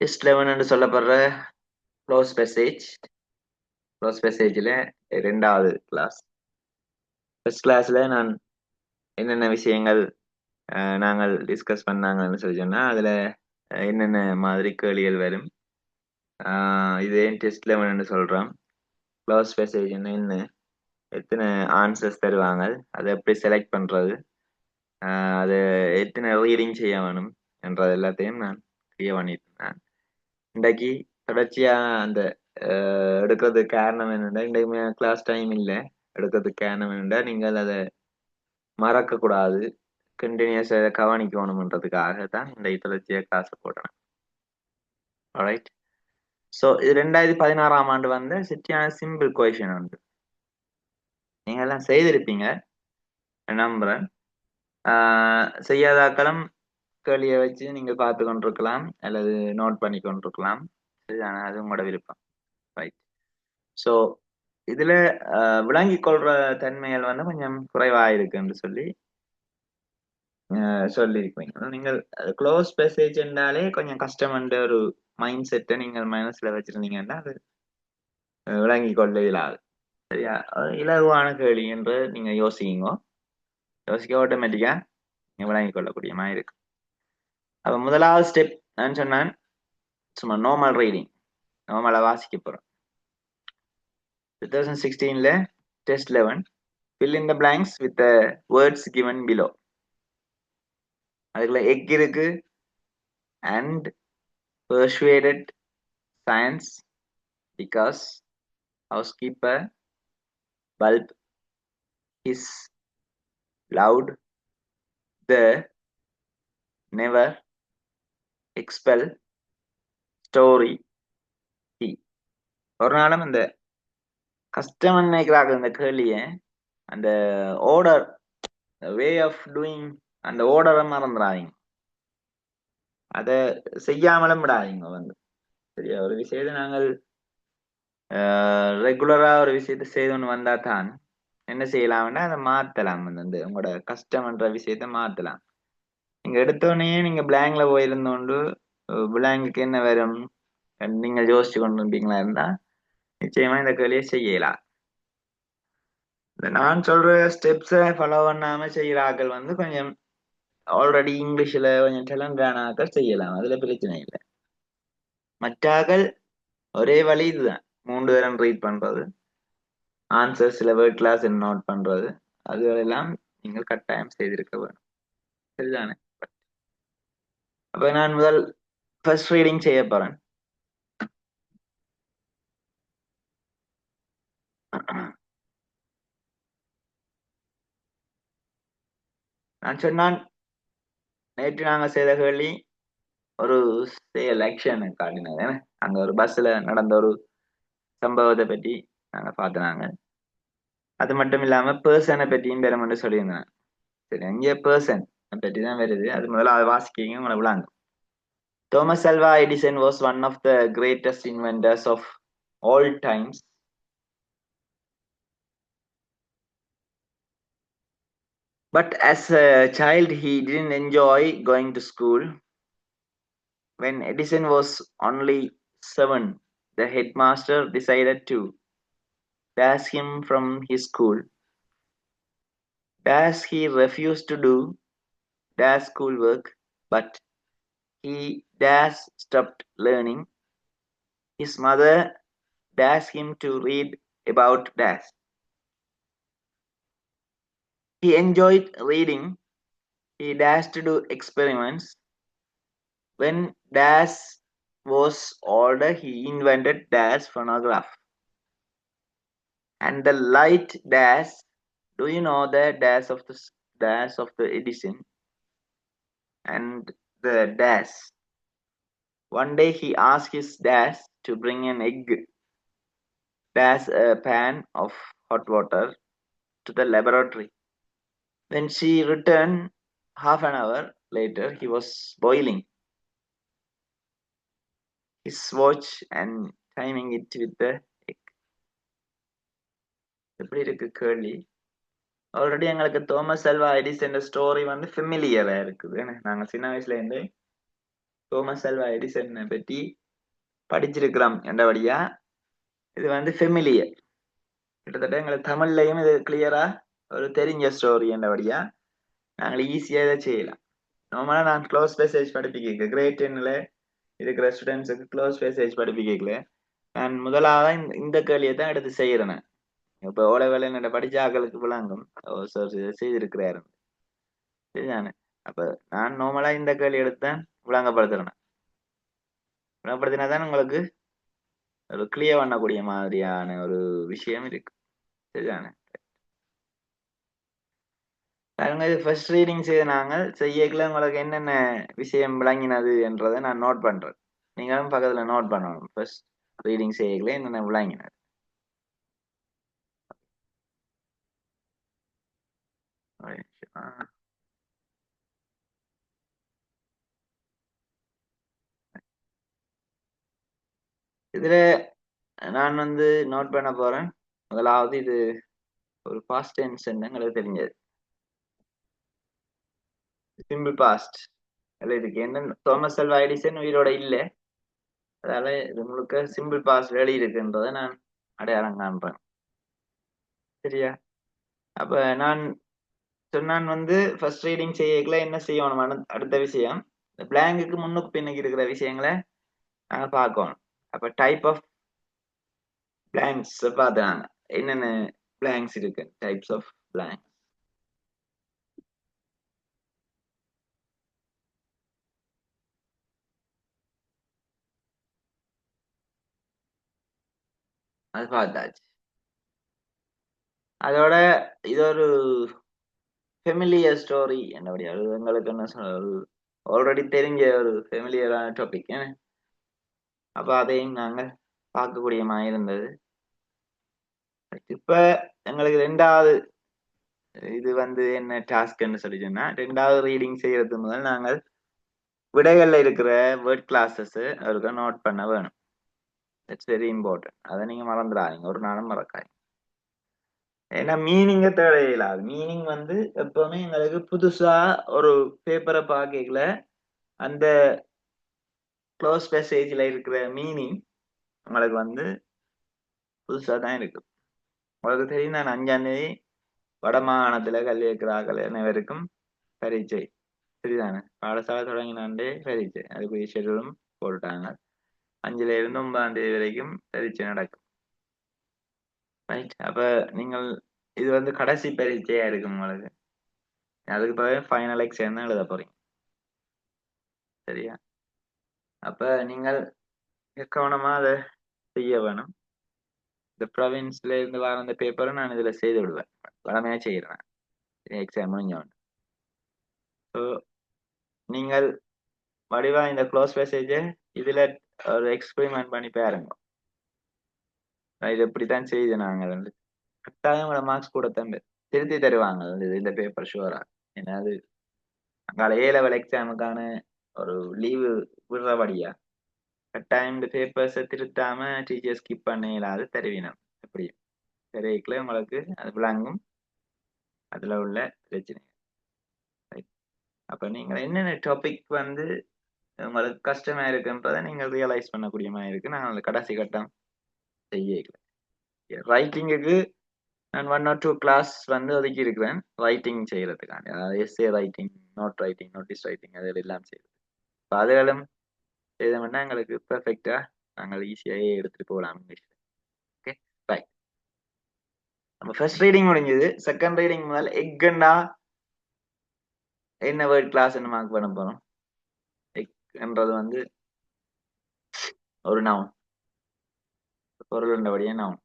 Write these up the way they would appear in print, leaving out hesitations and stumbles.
Test 11 என்று சொல்லப்படுற close பேசேஜில் ரெண்டாவது கிளாஸ். ஃபர்ஸ்ட் கிளாஸ்ல நான் என்னென்ன விஷயங்கள் நாங்கள் டிஸ்கஸ் பண்ணாங்கன்னு சொல்லி சொன்னால் அதில் என்னென்ன மாதிரி கேள்விகள் வரும், இது ஏன் டெஸ்ட் 11 சொல்கிறோம், க்ளோஸ் பேசேஜ்னா என்ன, எத்தனை ஆன்சர்ஸ் தருவாங்க, அதை எப்படி செலக்ட் பண்ணுறது, அதை எத்தனை ரீடிங் செய்ய வேணும் என்றது எல்லாத்தையும் நான் கிளியர் பண்ணிட்டேன். இன்றைக்கு தொடர்ச்சியா அந்த எடுக்கிறதுக்கு காரணம் என்னென்னா, இன்றைக்குமே கிளாஸ் டைம் இல்லை. எடுக்கிறதுக்கு காரணம் என்னென்னா, நீங்கள் அதை மறக்க கூடாது, கண்டினியூஸா அதை கவனிக்கணும்ன்றதுக்காக தான் இந்த தொடர்ச்சியா கிளாஸ் போடுறேன். ஆல்ரைட். ஸோ இது 2016ஆம் ஆண்டு வந்து சிட்டியான சிம்பிள் கொஷின் உண்டு. நீங்க எல்லாம் செய்திருப்பீங்க நம்புறேன். செய்யாதாக்களும் கேள்வியை வச்சு நீங்க பார்த்து கொண்டிருக்கலாம் அல்லது நோட் பண்ணி கொண்டிருக்கலாம். சரிதானே? அது உங்களோட விருப்பம். ரைட். ஸோ இதுல விளங்கி கொள்ற தன்மைகள் வந்து கொஞ்சம் குறைவா இருக்குன்னு சொல்லியிருப்பீங்க. நீங்கள் க்ளோஸ் பேசேஜ் என்றாலே கொஞ்சம் கஷ்டம் என்ற ஒரு மைண்ட் செட்டை நீங்கள் மனசுல வச்சிருந்தீங்கன்னா அது விளங்கி கொள்ள இயலாது. சரியா? இலகுவான கேள்வி என்று நீங்க யோசிக்க ஆட்டோமேட்டிக்கா நீங்க விளங்கி கொள்ளக்கூடிய மாதிரி இருக்கு. அப்ப முதலாவது ஸ்டெப் நான் சொன்னேன், சும்மா நார்மல் ரீடிங், நார்மலா வாசிக்க போறோம். 2016ல test 11 fill in the blanks with the words given below. அதுக்குள்ள எக் இருக்கு, and persuaded, science, because, housekeeper, bulb, his, loud, the, never, expel, story, he. ஒரு நாளும் இந்த கஷ்டம் நினைக்கிறாங்க இந்த கேள்விய, அந்த ஆர்டர், வே ஆஃப் டூயிங், அந்த ஆர்டரை மறந்துடாதீங்க, அதை செய்யாமலும் விடாதீங்க வந்து. சரியா? ஒரு விஷயத்தை நாங்கள் ரெகுலரா ஒரு விஷயத்தை செய்தோன்னு வந்தா தான் என்ன செய்யலாம்னா அதை மாத்தலாம். வந்து உங்களோட கஷ்டம்ன்ற விஷயத்த மாத்தலாம். நீங்க எடுத்தோடனே நீங்க பிளாங்க்ல போயிருந்தோண்டு பிளாங்குக்கு என்ன வரும் நீங்க யோசிச்சு கொண்டு இருப்பீங்களா இருந்தா நிச்சயமா இந்த கேள்வியை செய்யலாம். நான் சொல்ற ஸ்டெப்ஸை ஃபாலோ பண்ணாம செய்யற ஆக்கள் வந்து கொஞ்சம் ஆல்ரெடி இங்கிலீஷ்ல கொஞ்சம் டேலண்டான ஆக்கள் செய்யலாம், அதுல பிரச்சனை இல்லை. மற்றாக்கள் ஒரே வழி இதுதான், 3 தரம் ரீட் பண்றது, ஆன்சர் சில வேர்ட் கிளாஸ் நோட் பண்றது, அதுகளெல்லாம் நீங்கள் கட்டாயம் செய்திருக்க வேண்டும். சரிதானே? அப்ப நான் முதல் ஃபர்ஸ்ட் ரீடிங் செய்ய போறேன். நான் சொன்னான் நேற்று நாங்க செய்த கேள்வி ஒரு செயல் ஆக்ஷன் காட்டினது. அங்க ஒரு பஸ்ல நடந்த ஒரு சம்பவத்தை பற்றி நாங்க பார்த்தனாங்க. அது மட்டும் இல்லாம பர்சனை பற்றியும் பெருமென்று சொல்லியிருந்தேன். சரி, அங்கே பர்சன் பற்றி தான் வருது. அது முதல்ல அதை வாசிக்கிங்க, உங்களை விளாங்க. Thomas Alva Edison was one of the greatest inventors of all times. But as a child, he didn't enjoy going to school. When Edison was only 7, the headmaster decided to dash him from his school. Dash he refused to do dash schoolwork, but he dash stopped learning. His mother dashed him to read about dash. He enjoyed reading. He dashed to do experiments. When dash was older, he invented dash phonograph. And the light dash, do you know the dash of the Edison? And the dash. One day he asked his dash to bring an egg dash a pan of hot water to the laboratory. When she returned half an hour later, he was boiling his watch and timing it with the egg. எப்படி இருக்கு கேள்வி? Already எங்களுக்கு Thomas halwa Edison story வந்து ஃபெமிலியரா இருக்குது. நாங்க சின்ன வயசுல இருந்து தோமஸ் அல்வா எடிசனை பற்றி படிச்சிருக்கிறோம் என்றபடியா இது வந்து ஃபெமிலியர். கிட்டத்தட்ட எங்களுக்கு தமிழ்லையும் இது கிளியரா ஒரு தெரிஞ்ச ஸ்டோரி என்றபடியா நாங்கள் ஈஸியாக இதை செய்யலாம். நார்மலாக நான் க்ளோஸ் பேசேஜ் படிப்பிக்க கிரேட் டென்னில் இருக்கிற ஸ்டூடெண்ட்ஸுக்கு க்ளோஸ் பேசேஜ் படிப்பிக்கல நான் முதலாவது இந்த கேள்வியை தான் எடுத்து செய்கிறேன். இப்போ ஓலை வேலை என்னோட படிச்ச ஆக்களுக்கு விளங்கும் செய்திருக்கிறாரு சரிதானே. அப்ப நான் நார்மலா இந்த கேள்வி எடுத்தேன் விளங்கப்படுத்துறேன். விளங்கப்படுத்தினா தான் உங்களுக்கு ஒரு கிளியர் பண்ணக்கூடிய மாதிரியான ஒரு விஷயம் இருக்கு சரிதானே. பாருங்க இது ஃபர்ஸ்ட் ரீடிங் செய்த நாங்கள் செய்யக்குள்ள உங்களுக்கு என்னென்ன விஷயம் விளங்கினது என்றதை நான் நோட் பண்றேன். நீங்களும் பக்கத்துல நோட் பண்ணணும். ஃபர்ஸ்ட் ரீடிங் செய்யக்குள்ள என்னென்ன விளங்கினது. இதுல நான் வந்து நோட் பண்ண போறேன். முதலாவது இது ஒரு பாஸ்ட் டென்ஸ் எங்களுக்கு தெரிஞ்சது சிம்பிள் பாஸ்ட். அல்ல இதுக்கு என்ன தோமஸ் அல்வா எடிசன் உயிரோட இல்லை. அதால இது முழுக்க சிம்பிள் பாஸ்ட் வெளி இருக்குன்றதை நான் அடையாளம் காண்றேன் சரியா. அப்ப நான் சொன்னான் வந்து ஃபர்ஸ்ட் ரீடிங் செய்யல என்ன செய்யணும் அடுத்த விஷயம் பிளாங்குக்கு முன்னுக்கு பின்னுக்கு இருக்கிற விஷயங்களை நாங்க பார்க்கணும். அப்ப டைப் ஆஃப் பிளாங்க்ஸ் பார்த்தாங்க என்னென்ன பிளாங்க்ஸ் இருக்கு டைப்ஸ் ஆஃப் பிளாங்க்ஸ். அது பார்த்தாச்சு. அதோட இது ஒரு ஃபெமிலியர் ஸ்டோரி என்னபடியா எங்களுக்கு என்ன ஆல்ரெடி தெரிஞ்ச ஒரு ஃபெமிலியரான டாபிக். அப்ப அதையும் நாங்கள் பார்க்கக்கூடிய மாதிரி இருந்தது. இப்ப எங்களுக்கு ரெண்டாவது இது வந்து என்ன டாஸ்க்ன்னு சொல்லி சொன்னா ரெண்டாவது ரீடிங் செய்யறது முதல் நாங்கள் விடைகள்ல இருக்கிற வேர்ட் கிளாஸஸ் அவருக்கு நோட் பண்ண வேணும். It's very important. அதை நீங்க மறந்துடாதீங்க ஒரு நாளும் மறக்காதீங்க. ஏன்னா மீனிங்க தேவையில்லாது. மீனிங் வந்து எப்பவுமே எங்களுக்கு புதுசா ஒரு பேப்பரை பார்க்கல அந்த க்ளோஸ் பேசேஜ்ல இருக்கிற மீனிங் உங்களுக்கு வந்து புதுசா தான் இருக்கு. உங்களுக்கு தெரியும் நான் 5ஆம் தேதி வடமாகாணத்துல கல்வி இருக்கிறார்கள் அனைவருக்கும் பரீட்சை சரிதானே. பாடசாலை தொடங்கினாண்டே பரீட்சை அதுக்குரிய ஷெடியூலும் போட்டுட்டாங்க. 5ல இருந்து 9ஆம் தேதி வரைக்கும் பரீட்சை நடக்கும் ரைட். அப்ப நீங்கள் இது வந்து கடைசி பரீட்சையா இருக்கும் உங்களுக்கு. அதுக்கு பிறகு ஃபைனல் எக்ஸாம் தான் எழுத போறீங்க சரியா. அப்ப நீங்கள் கவனமா அதை செய்ய வேணும். இந்த ப்ரொவின்ஸ்ல இருந்து வர அந்த பேப்பரை நான் இதுல செய்து விடுவேன். வளமையா செய்யறேன் எக்ஸாம் முடிஞ்சோன்னு. ஸோ நீங்கள் வடிவா இந்த க்ளோஸ் மெசேஜை இதுல ஒரு எக்ஸ்பெரிமெண்ட் பண்ணி பாருங்க. இது இப்படித்தான் செய்து நாங்கள் வந்து கட்டாயம் உங்களோட மார்க்ஸ் கூட தம்பி திருத்தி தருவாங்க இந்த பேப்பர் ஷுவரா. ஏன்னா அது அங்கால ஏ லெவல் எக்ஸாமுக்கான ஒரு லீவு விடுறபடியா கட்டாயம் இந்த பேப்பர்ஸை திருத்தாம டீச்சர் ஸ்கிப் பண்ண இல்லாது தருவினம். எப்படி தெரியல உங்களுக்கு அது விளங்கும் அதுல உள்ள பிரச்சனை. அப்ப நீங்க என்னென்ன டாபிக் வந்து உங்களுக்கு கஷ்டமா இருக்குன்றதை நீங்கள் ரியலைஸ் பண்ணக்கூடிய மாதிரி இருக்கு. நான் அந்த கடைசி கட்டம் செய்யல. ரைட்டிங்குக்கு நான் 1 or 2 கிளாஸ் வந்து ஒதுக்கி இருக்கிறேன் ரைட்டிங் செய்யறதுக்காண்டி. அதாவது essay writing note writing notice writing அது எல்லாம் செய்யுது. இப்போ அதுகளும் செய்தோம்னா எங்களுக்கு பெர்ஃபெக்டா நாங்கள் ஈஸியாகவே எடுத்துட்டு போகலாம் இங்கிலீஷ். Okay right. நம்ம ஃபர்ஸ்ட் ரீடிங் முடிஞ்சது. செகண்ட் ரீடிங் முதல் எக்கண்டா என்ன வேர்ட் கிளாஸ் மார்க் பண்ண போறோம். எக்ன்றது வந்து ஒரு நவுன் பொருள் என்றபடியே நவுன்.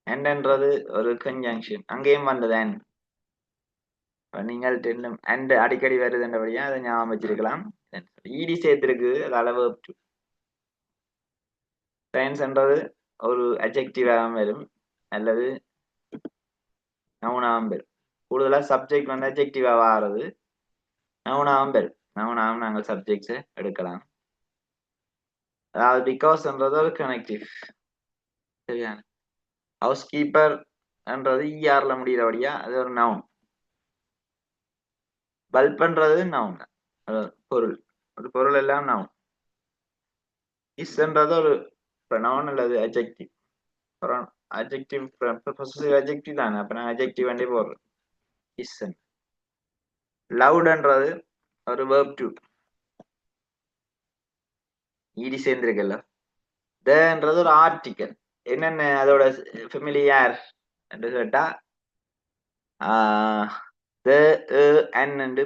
அண்ட்ன்றது ஒரு கன்ஜங்ஷன் அங்கேயும் வந்தது அண்ட். நீங்கள் அண்ட் அடிக்கடி வருதுன்றபடியா அதை ஞாபகம் வச்சிருக்கலாம். ஈடி சேர்த்திருக்கு அது அளவு சயின்ஸ்ன்றது ஒரு அட்ஜெக்டிவாகவும் வரும் அல்லது நவுனாகவும் வரும். கூடுதலா சப்ஜெக்ட் வந்து அட்ஜெக்டிவா ஆறது நவுனாகவும் வரும். நவுனாகவும் நாங்கள் சப்ஜெக்ட்ஸை எடுக்கலாம். அதாவது பிகாஸ்ன்றது ஒரு கனெக்டிவ் சரியான. ஹவுஸ் கீப்பர் என்றது இஆர்ல முடிகிறபடியா அது ஒரு நவுன். பல்ப்ன்றது நவுன் பொருள். ஒரு பொருள் எல்லாம் நவுன். இஸ்ன்றது ஒரு ப்ரொனவுன் அல்லது அட்ஜெக்டிவ். அட்ஜெக்டிவ் பொசசிவ் அட்ஜெக்டிவ் தானே, அப்ப நான் அட்ஜெக்டிவ் வண்டி போடுறேன். இஸ்ன். லவுட்ன்றது ஒரு வேர்ப் டு ஈடி சேர்ந்திருக்குல்ல. தன்றது ஒரு ஆர்டிக்கல். என்னென்ன அதோட ஃபெமிலியார் என்று கேட்டா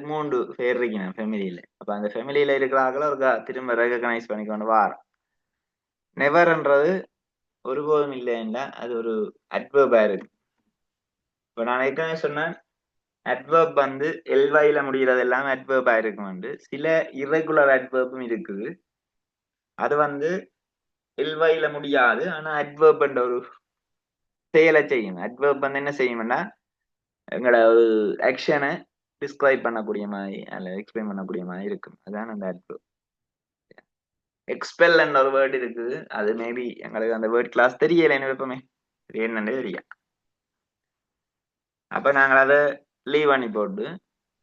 மூன்று பேர் இருக்கணும் ஃபெமிலியில. அப்ப அந்த ஃபெமிலியில இருக்கிறார்கள் ஒரு திரும்ப ரெகக்னைஸ் பண்ணிக்கொண்டு வாரம். நெவர்ன்றது ஒருபோதும் இல்லைன்னா அது ஒரு அட்வர்பா இருக்கு. இப்ப நான் ஏற்கனவே சொன்னேன், அட்வர்ப் வந்து எல்வாயில முடிகிறது எல்லாம் அட்வர்பா இருக்கும். சில இர்ரெகுலர் அட்வர்பும் இருக்குது. அது வந்து எல்வாயில முடியாது, ஆனா அட்வர்ப் என்ற ஒரு செயலை செய்யும். அட்வர்ப் வந்து என்ன செய்யும்னா எங்களோட ஒரு ஆக்ஷனை டிஸ்கிரைப் பண்ணக்கூடிய மாதிரி அல்ல எக்ஸ்பிளைன் பண்ணக்கூடிய மாதிரி இருக்கும். அதான் அந்த அட்வர்ப். எக்ஸ்பெல் என்ற ஒரு வேர்டு இருக்குது. அது மேபி எங்களுக்கு அந்த வேர்ட் கிளாஸ் தெரியல எப்பவுமே என்னன்னு தெரியும். அப்ப நாங்கள் அதை லீவ் பண்ணி போட்டு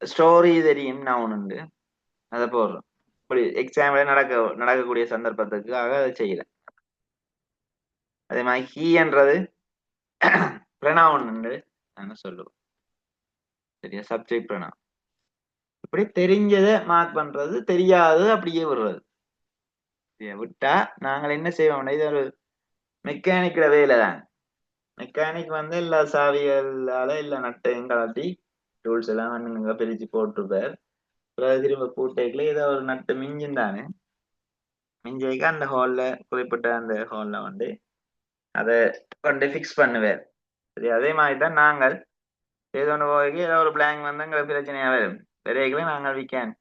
ஸ்டோரி தெரியும் நவுன் உண்டு அதை போடுறோம். இப்படி எக்ஸாம்ல நடக்கக்கூடிய சந்தர்ப்பத்துக்காக அதை செய்யல. அதே மாதிரி ஹீன்றது ப்ரொனவுன் உண்டு நாங்க சொல்லுவோம். சரியா, சப்ஜெக்ட் ப்ரொனவுன். இப்படி தெரிஞ்சதை மார்க் பண்றது, தெரியாதது அப்படியே விடுறது. விட்டா நாங்கள் என்ன செய்வோம்னா இது ஒரு மெக்கானிக்கல வேலை தான். மெக்கானிக் வந்து எல்லா சாவிகளால எல்லா நட்டையும் கலட்டி டூல்ஸ் எல்லாம் வந்து பிரிச்சு போட்டுருப்பார். திரும்ப கூட்டைக்குள்ள ஏதோ ஒரு நட்டு மிஞ்சும் தானே, மிஞ்சிக்க அந்த ஹால்ல குறிப்பிட்ட அந்த ஹால்ல வந்து அதை கொண்டு ஃபிக்ஸ் பண்ணுவார். சரி, அதே மாதிரி தான் நாங்கள் ஏதோ ஒன்று போய் ஏதோ ஒரு பிளாங்க் வந்து எங்களுக்கு பிரச்சனையா வரும். விரைகளை நாங்கள் விற்கேன்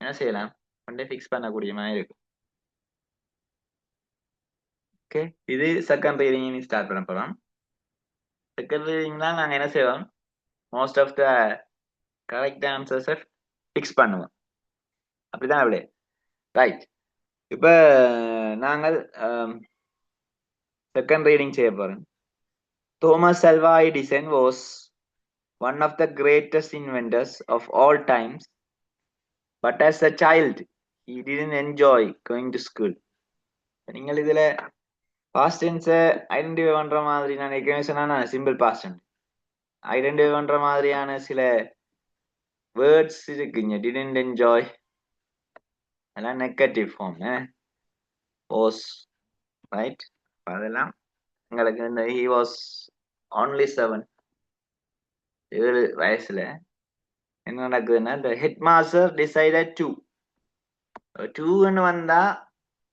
என்ன செய்யலாம், கொண்டு ஃபிக்ஸ் பண்ணக்கூடிய மாதிரி இருக்கும். ஓகே, இது செகண்ட் ரீடிங் ஸ்டார்ட் பண்ண போறோம். செகண்ட் ரீடிங் தான் நாங்கள் என்ன செய்வோம், மோஸ்ட் ஆஃப் த கரெக்ட் ஆன்சர்ஸை ஃபிக்ஸ் பண்ணுவோம். அப்படிதான் அப்படியே ரைட். இப்போ நாங்கள் செகண்ட் ரீடிங் செய்ய போறோம். Thomas Alva Edison was one of the greatest inventors of all times, but as a child he didn't enjoy going to school. நீங்கள் இதுல பாஸ்ட் டென்ஸை ஐடென்டிஃபை பண்ற மாதிரி நான் ஏற்கனவே சொன்னா சிம்பிள் பாஸ்ட் டென்ஸ் ஐடென்டிஃபை பண்ற மாதிரியான சில வேர்ட்ஸ் இருக்குங்க. didn't enjoy அதெல்லாம் நெகட்டிவ் ஃபார்ம். was right. அதெல்லாம் உங்களுக்கு இந்த he was only 7 வயசுல என்ன நடக்குதுன்னா, the headmaster decided to 2ன்னு வந்தா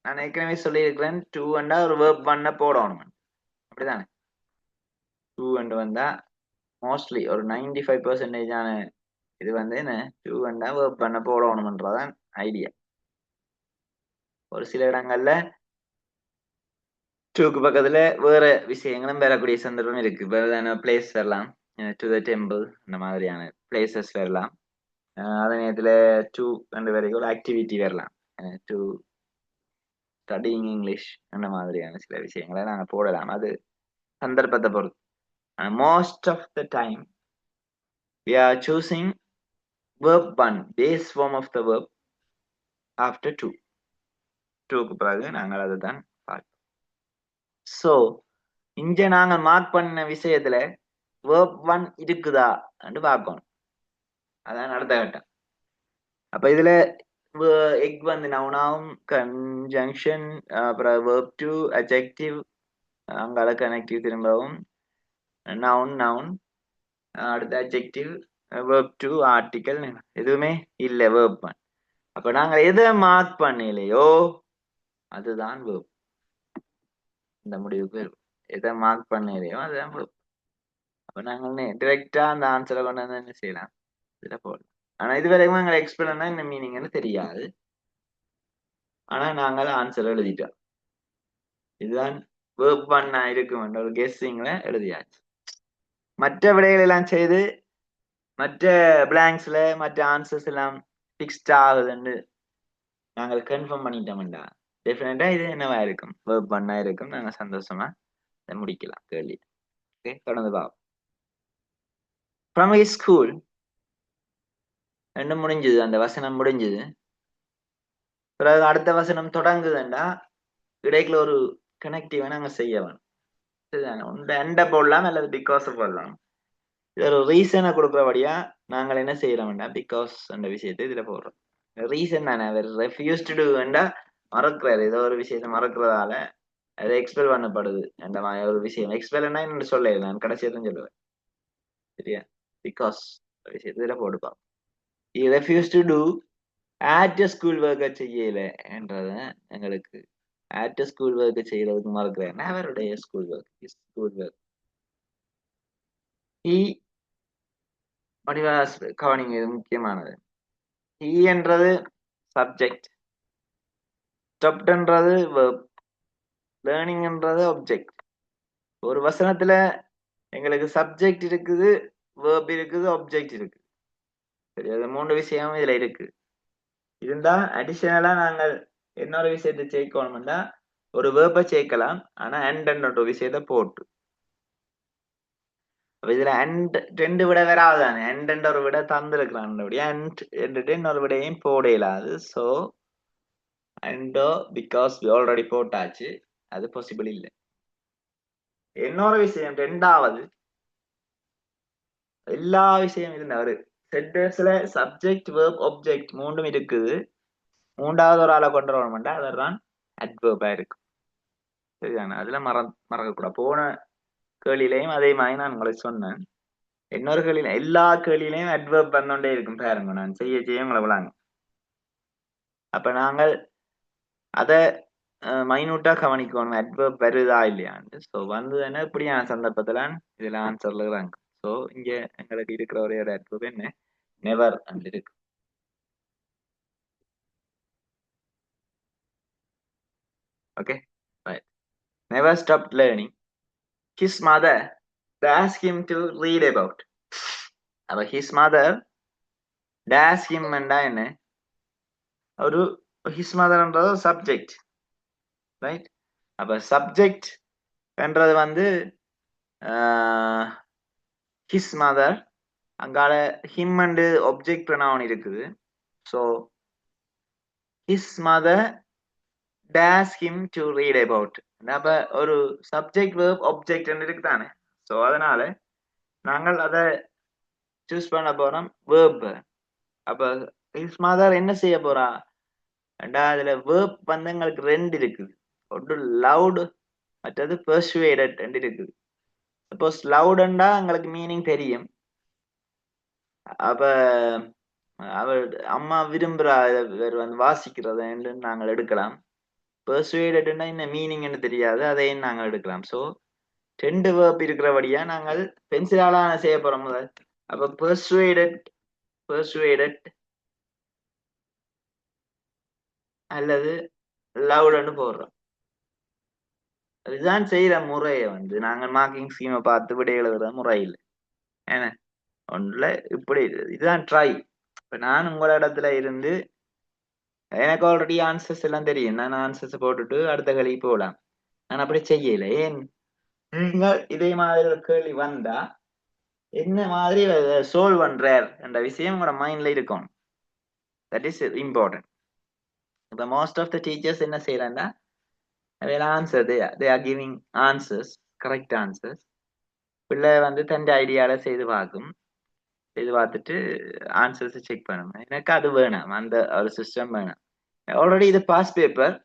நான் ஏற்கனவே சொல்லியிருக்கிறேன், 2 ஒரு வேர்ப் பண்ண போடணும். அப்படிதானே, 2 வந்தா மோஸ்ட்லி ஒரு 95% இது வந்து என்ன 2 வேர்ப் பண்ண போடணும்ன்றதான் ஐடியா. ஒரு சில இடங்கள்ல 2க்கு பக்கத்துல வேற விஷயங்களும் வரக்கூடிய சந்தர்ப்பம் இருக்கு. பிளேஸ் வரலாம், டு த டெம்பிள் இந்த மாதிரியான பிளேசஸ் வரலாம். அதே நேரத்துல 2 வரைக்கும் ஆக்டிவிட்டி வரலாம், டு ஸ்டடிங் இங்கிலீஷ் அந்த மாதிரியான சில விஷயங்களை நாங்கள் போடலாம். அது சந்தர்ப்பத்தை பொறுத்து. Most of the time we are choosing verb 1 base form of the verb after 2க்கு பிறகு நாங்கள் அதுதான் பார்ப்போம். ஸோ இங்க நாங்கள் மார்க் பண்ண விஷயத்துல verb 1 இருக்குதா என்று பார்க்கணும். அதான் அடுத்த கட்டம். அப்ப இதுல எக் வந்து நவுனாவும், கன்ஜங்ஷன், அப்புறம் verb 2 adjective, அங்கால கனெக்டிவ் திரும்பவும் நவுன் அடுத்த adjective, verb 2 ஆர்டிக்கல் எதுவுமே இல்லை verb 1. அப்ப நாங்க எதை மார்க் பண்ணலையோ அதுதான் verb. இந்த முடிவுக்கு எதை மார்க் பண்ணலையோ அதுதான் verb. அப்ப நாங்க டிரெக்டா அந்த ஆன்சரை கொண்டு வந்து என்ன செய்யலாம், இதுல போடலாம். ஆனா இது வரைக்கும் எங்களை எக்ஸ்பிளைன் இந்த மீனிங்னு தெரியாது. ஆனா நாங்கள் ஆன்சர் எழுதிட்டோம். இதுதான் verb 1 இருக்கும் ஒரு கெஸ்ஸிங்ல எழுதியாச்சு. மற்ற விடைகள் எல்லாம் செய்து மற்ற பிளாங்க்ஸ்ல மற்ற ஆன்சர்ஸ் எல்லாம் ஃபிக்ஸ்ட் ஆகுதுன்னு நாங்கள் கன்ஃபார்ம் பண்ணிட்டோம்டா, டெஃபினட்டா இது என்னவா இருக்கும், verb 1 இருக்கும். நாங்க சந்தோஷமா இதை முடிக்கலாம் கேள்வி. ஓகே, தொடர்ந்து பார்ப்போம். From his school ரெண்டு முடிஞ்சது, அந்த வசனம் முடிஞ்சது. பிறகு அடுத்த வசனம் தொடங்குதுண்டா இடைக்குள்ள ஒரு கனெக்டிவா நாங்க செய்ய வேணும். சரிதானே? ஒன்று எண்ட போடலாம் அல்லது பிகாஸ் போடலாம். இது ஒரு ரீசனை கொடுக்குறபடியா நாங்கள் என்ன செய்யறோம்டா பிகாஸ் அந்த விஷயத்தை இதுல போடுறோம். ரீசன் தானே அவர் ரெஃப்யூஸ் டு டூண்டா மறக்கிறாரு. ஏதோ ஒரு விஷயத்தை மறக்கிறதால அது எக்ஸ்பெல் பண்ணப்படுது. அந்த மாதிரி ஒரு விஷயம் எக்ஸ்பெல்னா என்ன சொல்ல நான் கடைசியா தான் சொல்லுவேன். சரியா? பிகாஸ் விஷயத்துல போடுப்பா. he refused to do at a school work செய்யல என்றத எங்களுக்கு at a school work செய்யறதுக்கு மறக்கிறேன். அவருடைய ஸ்கூல் ஒர்க் he வடிவாஸ் கவனிங்க, இது முக்கியமானது. he என்றது சப்ஜெக்ட், ஸ்டப்ன்றது verb, லேர்னிங்ன்றது ஆப்ஜெக்ட். ஒரு வசனத்துல எங்களுக்கு சப்ஜெக்ட் இருக்குது, verb இருக்குது, ஆப்ஜெக்ட் இருக்கு. சரி, அது 3 விஷயம் இதுல இருக்கு. இருந்தா அடிஷனலா நாங்கள் இன்னொரு விஷயத்தை சேர்க்கணும்னா ஒரு வேர்பை சேர்க்கலாம். ஆனா அண்ட் ஒரு விஷயத்த போட்டு இதுல அண்ட் ரெண்டு விட வராதானே. அண்ட் ஒரு விட தந்திருக்கிறான், அண்ட் இன்னொரு விடையும் போட இயலாது. ஸோ அண்டோ பிகாஸ் ஆல்ரெடி போட்டாச்சு, அது பாசிபிள் இல்லை. இன்னொரு விஷயம், ரெண்டாவது எல்லா விஷயம் இருந்தா ஒரு சென்டென்ஸ்ல சப்ஜெக்ட் வேர்ப் ஆப்ஜெக்ட் மூன்றும் இருக்குது. மூன்றாவது ஒரு ஆளை கொண்டு வரணும்டா அதெல்லாம் அட்வர்பா இருக்கு. சரிதானே? அதுல மறக்கக்கூடாது. போன கேள்வியிலையும் அதே மாதிரி நான் உங்களுக்கு சொன்னேன். இன்னொரு கேள்வியில எல்லா கேள்வியிலையும் அட்வர்ப் பண்ணோண்டே இருக்கும் பாருங்க. நான் செய்ய உங்களை விளாங்க. அப்ப நாங்கள் அதை மைனூட்டா கவனிக்கணும், அட்வர்ப் வருதா இல்லையான்னு. ஸோ வந்ததுன்னா இப்படியான சந்தர்ப்பத்துல இதுல ஆன்சர்ல இருக்காங்க. ஸோ இங்க எங்களுக்கு இருக்கிற ஒரே ஒரு அட்வர்ப் என்ன, நெவர் அண்ட் இருக்கு. Okay, right. Never stop learning. His mother ask him to read about. அப்ப his mother dash him என்றா என்ன, ஒரு his mother என்றது சப்ஜெக்ட், ரைட்? அப்ப சப்ஜெக்ட் என்றது வந்து his mother, அங்கால him அண்ட் ஆப்ஜெக்ட் ப்ரொனவுன் இருக்குது. So his mother dash him to read about. அப்ப ஒரு சப்ஜெக்ட் வேர்ப் ஆப்ஜெக்ட் இருக்கு தானே. ஸோ அதனால நாங்கள் அதை சூஸ் பண்ண போறோம் வேர்ப். அப்ப his mother என்ன செய்ய போறா, அதுல வேர்ப் வந்து எங்களுக்கு ரெண்டு இருக்குது. ஒன்று லவுட், மற்றது பெர்சுவேடட் இருக்குது. சப்போஸ் லவுடண்டா எங்களுக்கு மீனிங் தெரியும். அப்ப அவள் அம்மா விரும்புறா வந்து வாசிக்கிறத நாங்கள் எடுக்கலாம். பெர்சுவேடட்னா என்ன மீனிங் என்ன தெரியாது, அதையும் நாங்கள் எடுக்கலாம். ஸோ ரெண்டு வேர்ப் இருக்கிறபடியா நாங்கள் பென்சிலால செய்ய போறோம் முதல். அப்ப பெர்சுவேடட் அல்லது லவுட்னு போடுறோம். இதுதான் செய்யற முறையை வந்து நாங்கள் மார்க்கிங் ஸ்கீமை பார்த்து விட எழுதுற முறை இல்லை. ஏன்னா ஒன்றுல இப்படி இதுதான் ட்ரை. இப்ப நான் உங்கள இடத்துல இருந்து எனக்கு ஆல்ரெடி ஆன்சர்ஸ் எல்லாம் தெரியும், நான் ஆன்சர்ஸ் போட்டுட்டு அடுத்த கேள்வி போகலாம். நான் அப்படி செய்யல. ஏன், நீங்கள் இதே மாதிரி ஒரு கேள்வி வந்தா என்ன மாதிரி சோல்வ் பண்றார் என்ற விஷயம் உங்களோட மைண்ட்ல இருக்கும். That is important. இப்ப மோஸ்ட் ஆஃப் த டீச்சர்ஸ் என்ன செய்யறாங்கன்னா answer they are giving answers, correct answers. பிள்ளை வந்து தன் ஐடியால செய்து பார்க்கும், செய்து பார்த்துட்டு ஆன்சர்ஸ் செக் பண்ணணும். எனக்கு அது வேணாம், அந்த ஒரு சிஸ்டம் வேணாம். ஆல்ரெடி இது பாஸ் பேப்பர்.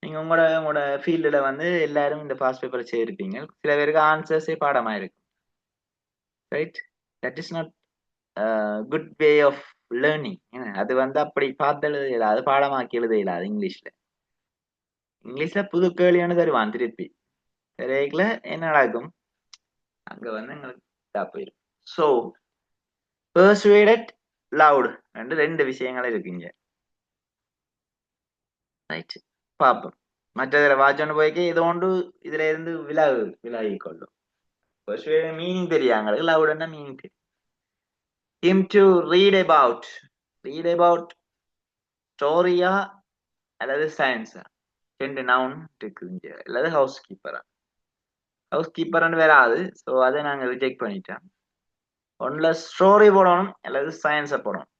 நீங்க உங்களோட ஃபீல்டுல வந்து எல்லாரும் இந்த பாஸ் பேப்பரை செய்திருப்பீங்க. சில பேருக்கு ஆன்சர்ஸே பாடமா இருக்கு, right? That is not good way of learning. அது வந்து அப்படி பார்த்து எழுத, அது பாடமாக்கி எழுத இல்லாது. இங்கிலீஷ்ல புது கேள்வியான தருவான் திருப்பி தெரியல, என்ன நடக்கும் அங்க வந்து எங்களுக்கு போயிடும். ஸோ பெர்சுவேடட், லவுட் ரெண்டு விஷயங்கள் இருக்குங்க, ரைட்? பார்ப்போம். மற்றதுல வாட்சொன்னு போய்க்கு இது ஒன்று இதுல இருந்து விலகி கொள்ளும். பெர்சுவேட் மீனிங் தெரியாங்க, லவுட்னா மீனிங் தெரியும். him to read about ஸ்டோரியா அல்லது சயின்ஸா, ரெண்டு நவுன் இருக்குங்க. அல்லது ஹவுஸ் கீப்பர்னு வராது. ஸோ அதை நாங்கள் ரிஜெக்ட் பண்ணிட்டோம். ஒன்னுல ஸ்டோரி போடணும் அல்லது சயின்ஸை போடணும்.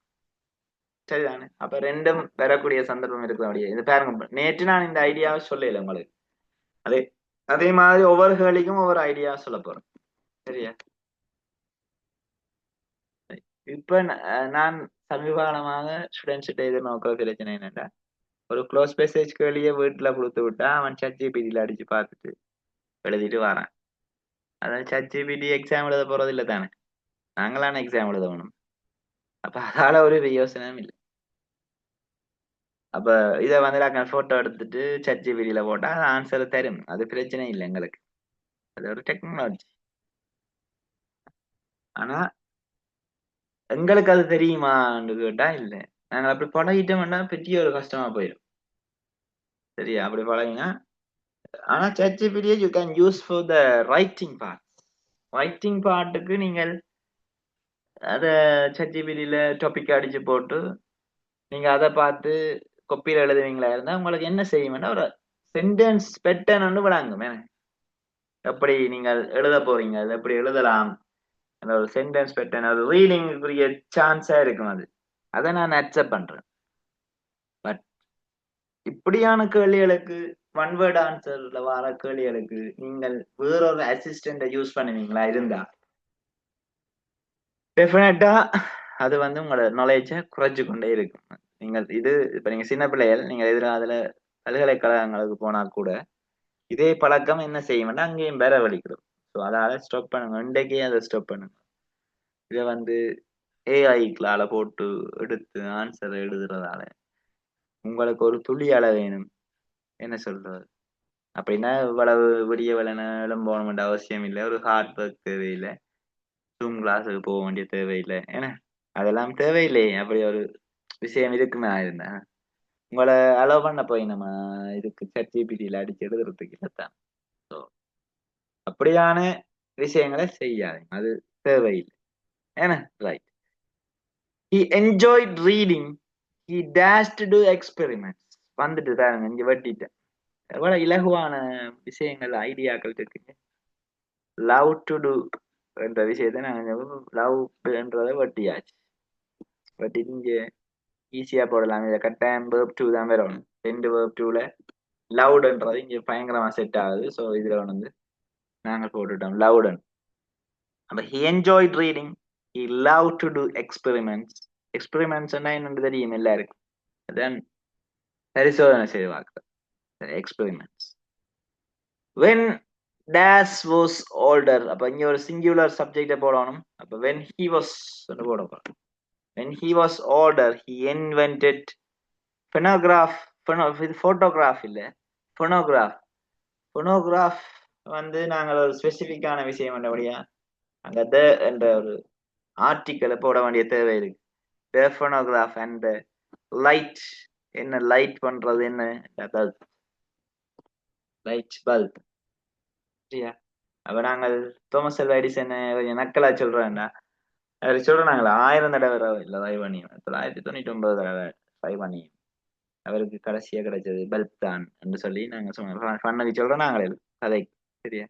சரிதானே? அப்ப ரெண்டும் வரக்கூடிய சந்தர்ப்பம் இருக்கிறபடியே இது பாருங்க, நேற்று நான் இந்த ஐடியாவை சொல்லல உங்களுக்கு. அதே அதே மாதிரி ஒவ்வொரு கேள்விக்கும் ஒவ்வொரு ஐடியா சொல்ல போறேன். சரியா? இப்ப நான் சமீப காலமாக ஸ்டூடெண்ட்ஸ் கிட்ட எதிர்நோக்கிற பிரச்சனை என்னன்னா, ஒரு க்ளோஸ் மெசேஜ் கேள்வியை வீட்டுல கொடுத்து விட்டா அவன் ChatGPT அடிச்சு பார்த்துட்டு எழுதிட்டு வரான். அதாவது ChatGPT எக்ஸாம் எழுத போறது இல்லை தானே, நாங்களான எக்ஸாம் எழுத வேணும். அப்ப அதால ஒரு யோசனையும் இல்லை. அப்ப இதை வந்து நான் போட்டோ எடுத்துட்டு ChatGPT போட்டா ஆன்சர் தரும், அது பிரச்சனை இல்லை எங்களுக்கு. அது ஒரு டெக்னாலஜி. ஆனா எங்களுக்கு அது தெரியுமான்னு கேட்டா இல்ல. நாங்க அப்படி பழகிட்டோம்னா பெரிய ஒரு கஷ்டமா போயிடும். சரியா? அப்படி பழகினா, ஆனா ChatGPT you can use for the writing part. Writing பார்ட்டுக்கு நீங்கள் அத ChatGPT டாபிக் அடிச்சு போட்டு நீங்க அதை பார்த்து கொப்பியில எழுதுவீங்களா இருந்தா உங்களுக்கு என்ன செய்யும்னா ஒரு சென்டென்ஸ் பெட்டர்ன் ஒன்று விடாங்க. எப்படி நீங்கள் எழுத போறீங்க, அது எப்படி எழுதலாம், அந்த ஒரு சென்டென்ஸ் பெட்டர்ன் ஒரு ரீடிங்குரிய சான்ஸா இருக்கும். அது அதை நான் அக்செப்ட் பண்றேன். பட் இப்படியான கேள்விகளுக்கு ஒன் வேர்ட் ஆன்சர்ல வர கேள்விகளுக்கு நீங்கள் வேறொரு அசிஸ்டண்ட யூஸ் பண்ணுவீங்களா இருந்தா டெஃபினட்டா அது வந்து உங்களோட நாலேஜை குறைச்சு கொண்டே இருக்கும். நீங்கள் இது இப்ப நீங்க சின்ன பிள்ளைகள், நீங்க எதிராதுல பல்கலைக்கழகங்களுக்கு போனா கூட இதே பழக்கம் என்ன செய்யும்னா அங்கேயும் வேற வலிக்கிறோம். ஸோ அதால ஸ்டாப் பண்ணுங்க, இன்றைக்கே அதை ஸ்டாப் பண்ணுங்க. இதை வந்து ஏஐக்களால போட்டு எடுத்து ஆன்சர் எழுதுறதால உங்களுக்கு ஒரு துளி அளவு வேணும். என்ன சொல்றது அப்படின்னா இவ்வளவு விடிய விளையாடும் போக வேண்டிய அவசியம் இல்லை, ஒரு ஹார்ட் ஒர்க் தேவையில்லை, ஜூம் கிளாஸுக்கு போக வேண்டிய தேவையில்லை. ஏன்னா அதெல்லாம் தேவையில்லையே. அப்படி ஒரு விஷயம் இருக்குமே இருந்தேன் உங்களை அலோவ் பண்ண போய் நம்ம இதுக்கு ChatGPT அடிச்சு எழுதுறதுக்கு இல்லத்தான். ஸோ அப்படியான விஷயங்களை செய்யாதீங்க, அது தேவையில்லை. ஏன்னா right, he enjoyed reading, he dashed to do experiments. வந்துட்டு தாங்க இங்க வெட்டிட்டேன். எவ்வளவு இலகுவான விஷயங்கள் ஐடியாக்கள் இருக்குங்க. லவ் டு டூ என்ற விஷயத்தை நாங்க லவ் என்றதை வெட்டியாச்சு. வெட்டிட்டு இங்க ஈஸியா போடலாம். இதை கட்டாயம் வேர்ப் டூ தான் வரணும். ரெண்டு வேர்ப் டூல லவுடுன்றது இங்க பயங்கரமா செட் ஆகுது. ஸோ இதுல வந்து நாங்க போட்டுட்டோம் லவுடன். அப்ப he enjoyed reading, he loved to do experiments. Experiments என்னன்னு தெரியும் எல்லாருக்கும். தென் பரிசோதனை செய்வாங்க, experiments. when dash was older, அப்ப இங்க ஒரு சிங்குலர் சப்ஜெக்ட போடணும். அப்ப when he was போடணும். when he was older he invented phonograph. இது போட்டோகிராஃப் இல்ல, phonograph. phonograph வந்து நாங்கள் ஒரு ஸ்பெசிபிக்கான விஷயம் பண்ணபடியா அங்க த என்ற ஒரு ஆர்டிக்கலை போட வேண்டிய தேவை இருக்கு. the phonograph and the light. என்ன லைட் பண்றது, என்ன பல்ப், லைட் பல்ப். சரியா? அப்ப நாங்கள் தோமஸ் அல்வா எடிசன் கொஞ்சம் நக்கலா சொல்றோம்னா அவர் சொல்றோம், நாங்கள் 1000 தடவை இல்லை ட்ரை பண்ணியும் 999 தடவை ட்ரை பண்ணியும் அவருக்கு கடைசியா கிடைச்சது பல்ப் தான் என்று சொல்லி நாங்க பண்ணி சொல்றோம் நாங்களே கதை. சரியா?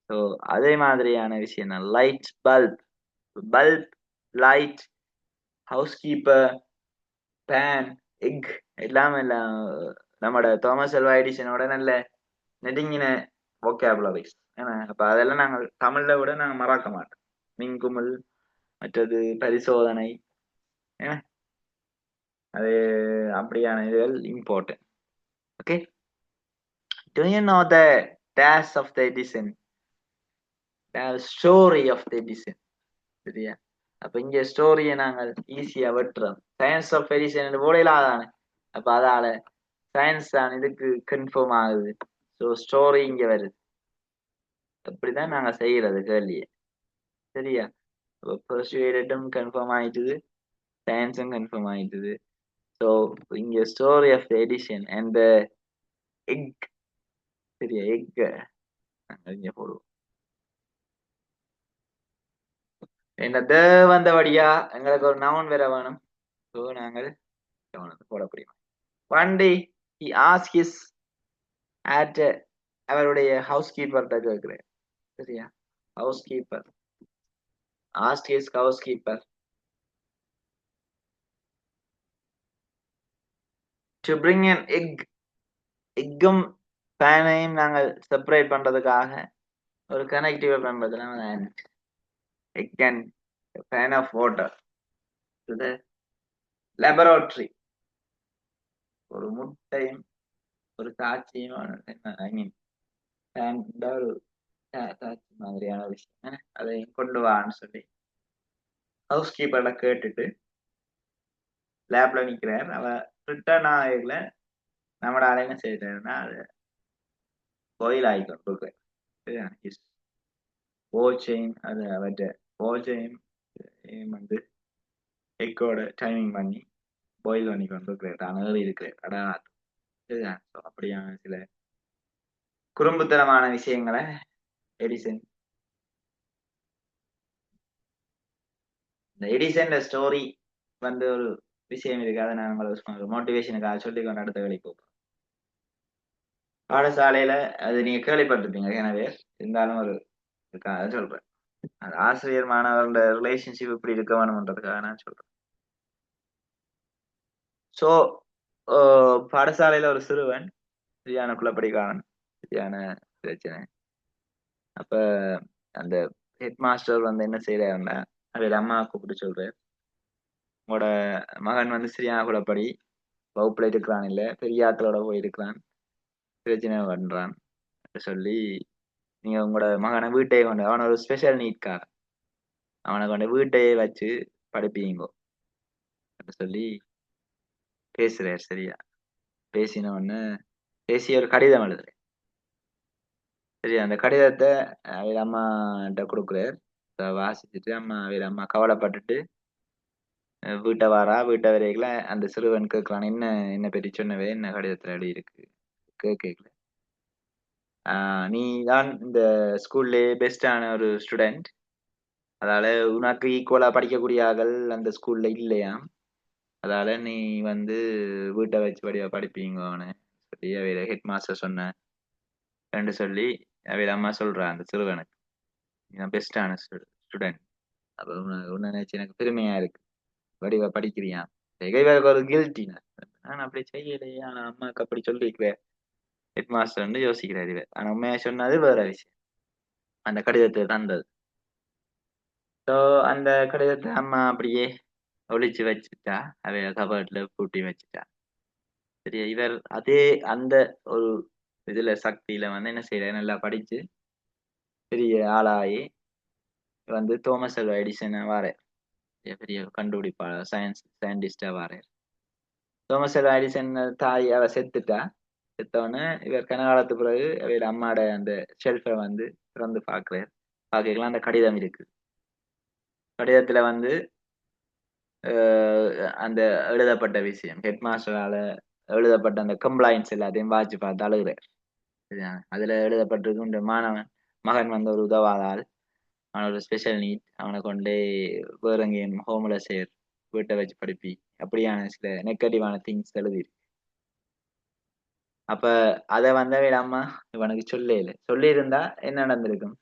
ஸோ அதே மாதிரியான விஷயம் தான் light bulb. Bulb, light, house keeper, fan, egg எல்லாம் நம்மட தோமஸ் அல்வா எடிசனோட நல்ல நெடுங்கின vocabularies. ஏன்னா அப்ப அதெல்லாம் நாங்கள் தமிழ்ல விட நாங்க மறக்க மாட்டோம். மின்குமிழ், மற்றது பரிசோதனை, அது அப்படியான இதுகள் important. Okay, do you know the dash of the Edison, the story of the Edison? சரியா? அப்ப இங்க ஸ்டோரியை நாங்கள் ஈஸியா வெட்டுறோம். சயின்ஸ் ஆஃப் எடிசன் போடலாதானே. அப்ப அதால சயின்ஸ் தான் இதுக்கு கன்ஃபார்ம் ஆகுது. ஸோ ஸ்டோரி இங்க வருது. அப்படிதான் நாங்க செய்யறது கேள்வியை. சரியா? பர்சுவேடடும் கன்ஃபார்ம் ஆயிட்டுது, சயின்ஸும் கன்ஃபார்ம் ஆயிட்டுது. ஸோ இங்க story of the Edison and egg. சரியா? எக் இங்க போடுவோம். என்னது வந்தபடியா எங்களுக்கு ஒரு நவுன் வேற வேணும். ஸோ நாங்கள் போட முடியும். One day he asked his at அவருடைய ஹவுஸ் கீப்பர்கிட்ட கேட்கிறேன். சரியா? House keeper asked his house keeper to bring an எக்கும் பேனையும் நாங்கள் செப்பரேட் பண்றதுக்காக ஒரு கனெக்டிவ் பயன்படுத்தலாம். and egg and pan of water to the laboratory. ஒரு முட்டையும் ஒரு சாட்சியும் ஐ மீன் ஒரு சாட்சி மாதிரியான விஷயம் அதையும் கொண்டு வான்னு சொல்லி ஹவுஸ் கீப்பர்ல கேட்டுட்டு லேப்ல நிக்கிறார். அவ ரிட்டர்ன் ஆகல நம்மளால என்ன செய்யறதுன்னா அது கோயில் ஆகிக்கொண்டு வாட்சையும் அது அவற்றை வாட்சையும் வந்து எக்கோட டைமிங் பண்ணி பாயில் பண்ணி கொண்டு இருக்கிறேன். நான் ஏறி இருக்கிறேன் அடா. அப்படியான சில குறும்புத்தனமான விஷயங்களை எடிசன் இந்த எடிசன் ஸ்டோரி வந்து ஒரு விஷயம் இருக்கு. அதை நான் உங்களுக்கு மோட்டிவேஷனுக்காக சொல்லி கொண்டு அடுத்த வேலைக்கு போகிறோம். பாடசாலையில அது நீங்க கேள்விப்பட்டிருப்பீங்க எனவே இருந்தாலும் ஒரு சொல்றேன். அது ஆசிரியர் மாணவர்களோட ரிலேஷன்ஷிப் இப்படி இருக்க வேணும்ன்றதுக்காக நான் சொல்றேன். சோ பாடசாலையில ஒரு சிறுவன் சரியான குலப்படிக்காரன், சரியான பிரச்சனை. அப்ப அந்த ஹெட் மாஸ்டர் வந்து என்ன செய்யறாருன்னா அவரோட அம்மா கூப்பிட்டு சொல்றாரு, உங்களோட மகன் வந்து சரியான குலப்படி வகுப்புல இருக்கிறான், இல்ல பெரிய ஆக்களோட போயிருக்கிறான், பிரச்சனை பண்றான் சொல்லி நீங்க உங்களோட மகனை வீட்டையே கொண்டு அவனை ஒரு ஸ்பெஷல் நீட்கார் அவனை கொண்டு வீட்டையே வச்சு படிப்பீங்கோ சொல்லி பேசுறாரு. சரியா பேசின உடனே பேசி ஒரு கடிதம் எழுதுறேன். சரி அந்த கடிதத்தை அவர் அம்மாட்ட கொடுக்குறாரு. வாசிச்சுட்டு அம்மா கவலைப்பட்டுட்டு வீட்டை வாரா. வீட்டை வரைக்குல அந்த சிறுவன் கேட்கறான், என்ன பற்றி சொன்னவே, என்ன கடிதத்துல எழுதி இருக்கு கேட்கல. நீ தான் இந்த ஸ்கூல்லே பெஸ்டான ஒரு ஸ்டூடெண்ட், அதால உனக்கு ஈக்குவலா படிக்கக்கூடிய ஆகள் அந்த ஸ்கூல்ல இல்லையா, அதால நீ வந்து வீட்டை வச்சு படிப்பீங்க அவனு சொல்லி அவையில ஹெட் மாஸ்டர் சொன்ன சொல்லி அவையில அம்மா சொல்றான் அந்த சிறுவனுக்கு, நீ பெஸ்டான ஸ்டூடெண்ட், அப்ப உன்னை நினைச்சு எனக்கு பெருமையா இருக்கு, வடிவ படிக்கிறியா. ஒரு கில்ட்டி, நான் அப்படி செய்யலையே, ஆனா அம்மாவுக்கு அப்படி சொல்லிக்கிறேன் ஹெட் மாஸ்டர் யோசிக்கிறாரு இவர். ஆனா உண்மையா சொன்னது வேற விஷயம், அந்த கடிதத்தை தந்தது. ஸோ அந்த கடிதத்தை அம்மா அப்படியே ஒளிச்சு வச்சுட்டா, அவைய கபர்ட்ல பூட்டி வச்சுட்டா. சரி இவர் அதே அந்த ஒரு இதுல சக்தியில வந்து என்ன செய்யறாரு, நல்லா படிச்சு பெரிய ஆளாகி வந்து தோமஸ் அல்வா எடிசன் வாரார், பெரிய கண்டுபிடிப்பாளர், சயின்டிஸ்டா வாரார். தோமஸ் அல்வா எடிசன் தாய் அவ செத்துட்டா. செத்தவொடனே இவர் கனகாலத்து பிறகு அவையோட அம்மாட அந்த ஷெல்ஃபை வந்து திறந்து பார்க்கிறார். பார்க்கலாம் அந்த கடிதம் இருக்கு. கடிதத்துல வந்து அந்த எழுதப்பட்ட விஷயம் ஹெட் மாஸ்டரால எழுதப்பட்ட அந்த கம்ப்ளைண்ட்ஸ் எல்லாத்தையும் வாட்சி பார்த்து அழுகிறார். அதுல எழுதப்பட்டிருக்கு, இந்த மகன் வந்து ஒரு உதவாதால், அவனோட ஸ்பெஷல் நீட், அவனை கொண்டே வேற எங்கேயும் ஹோம்ல சேர், வீட்டை வச்சு படிப்பி, அப்படியான சில நெகட்டிவான திங்ஸ் எழுதி. அப்ப அதை வந்து அம்மா இவனுக்கு சொல்லி இருந்தா என்ன நடந்திருக்கும்,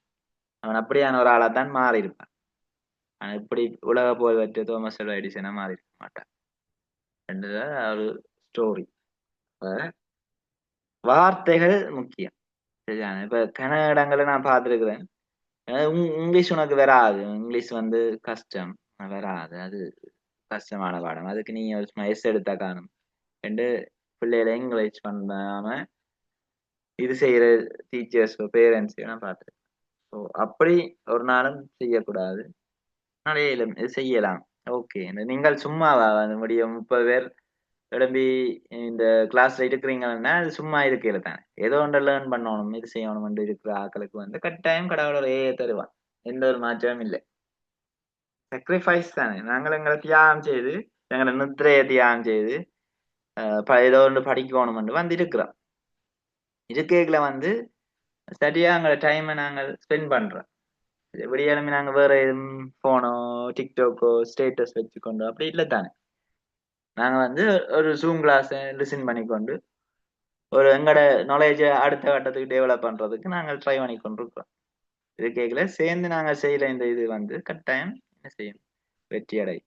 அவன் அப்படியான ஒரு ஆளாத்தான் மாறி இருப்பான். ஆனா இப்படி உலக போய் வச்சு தோமஸ் அல்வா எடிசனா மாறி இருக்க மாட்டான். ஒரு ஸ்டோரி. வார்த்தைகள் முக்கியம், சரியான. இப்ப கன இடங்களை நான் பார்த்துருக்குறேன், இங்கிலீஷ் உனக்கு வராது, இங்கிலீஷ் வந்து கஷ்டம் வராது, அது கஷ்டமான பாடம், அதுக்கு நீ ஒரு எஸ் எடுத்தா காணும் ரெண்டு பிள்ளைகளை இங்கிலீஷ் பண்ணாம இது செய்யற டீச்சர்ஸ் பேரண்ட்ஸ் நான் பார்த்துருக்கேன். ஸோ அப்படி ஒரு நாளும் செய்யக்கூடாது. இது செய்யலாம். ஓகே, நீங்கள் சும்மாவா முடியும் 30 பேர் எழும்பி இந்த கிளாஸ்ல இருக்கிறீங்கன்னா அது சும்மா இருக்கையில தானே ஏதோ ஒன்று லேர்ன் பண்ணணும், இது செய்யணும் இருக்கிற ஆக்களுக்கு வந்து கட்டாயம் கடவுள் ஒரு தருவான், எந்த ஒரு மாற்றமும் இல்லை. சாக்ரிஃபைஸ் தானே, நாங்கள் எங்களை தியாகம் செய்து, எங்களை நித்திரையை தியாகம் செய்து ஏதோ ஒன்று படிக்கணும் வந்து இருக்கிறோம். இருக்கைகளை வந்து சரியா எங்களை டைமை நாங்கள் ஸ்பெண்ட் பண்றோம். விடியாலுமே நாங்க வேற எதுவும் போனோ டிக்டாக்கோ ஸ்டேட்டஸ் வச்சுக்கொண்டோ அப்படி இல்லை தானே. நாங்க வந்து ஒரு ஜூம் கிளாஸ் லிசன் பண்ணிக்கொண்டு ஒரு எங்களோட நாலேஜ அடுத்த கட்டத்துக்கு டெவலப் பண்றதுக்கு நாங்கள் ட்ரை பண்ணி கொண்டிருக்கிறோம். இது கேட்கல சேர்ந்து நாங்க செய்யற இந்த இது வந்து கட்டாயம் என்ன செய்யும், வெற்றி அடை.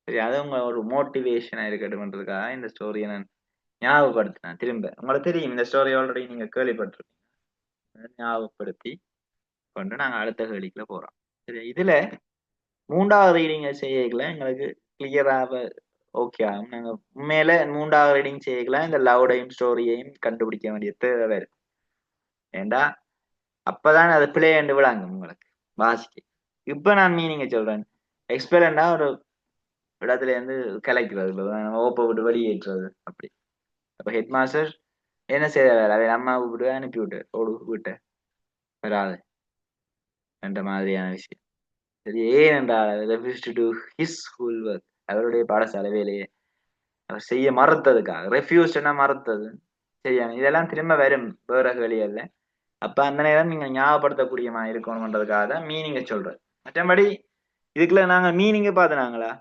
சரி, அது உங்க ஒரு மோட்டிவேஷனா இருக்கட்டும்ன்றதுக்காக இந்த ஸ்டோரியை நான் ஞாபகப்படுத்தினேன் திரும்ப. உங்களுக்கு தெரியும் இந்த ஸ்டோரி ஆல்ரெடி நீங்க கேள்விப்பட்டிருக்கீங்க. ஞாபகப்படுத்தி கொண்டு நாங்க அடுத்த கேள்விக்குள்ள போறோம். சரி, இதுல 3வது ரீடிங்க செய்யல எங்களுக்கு கிளியராக ஓகே ஆகும். நாங்க உண்மையில 3வது ரீடிங் செய்யலாம் இந்த லவ்டையும் ஸ்டோரியையும் கண்டுபிடிக்க வேண்டிய தேவை வரும். ஏண்டா அப்பதான் அது பிளே என்று விளாங்க உங்களுக்கு வாசிக்க. இப்ப நான் மீனிங்க சொல்றேன். எக்ஸ்பெரண்டா ஒரு இடத்துல இருந்து கலைக்கிறது, ஓப்ப விட்டு வெளியேற்றுறது அப்படி. அப்ப ஹெட் மாஸ்டர் என்ன செய்யறாரு, அவன் அம்மா விட்டு அனுப்பி விட்டு ஓடு விட்ட வராது என்ற மாதிரியான விஷயம். சரி, ஏன் என்றால் refuse to do his school work, அவருடைய பாடசாலை வேலையை அவர் செய்ய மறுத்ததுக்காக. ரெஃப்யூஸ்ட்னா மறுத்தது. சரியா, இதெல்லாம் திரும்ப வரும் வேற வேலையல்ல. அப்ப அந்த நேரம் நீங்க ஞாபகப்படுத்தக்கூடியமா இருக்கணும்ன்றதுக்காக தான் மீனிங்க சொல்றேன். மற்றபடி இதுக்குள்ள நாங்க மீனிங்க பாத்துனாங்களா?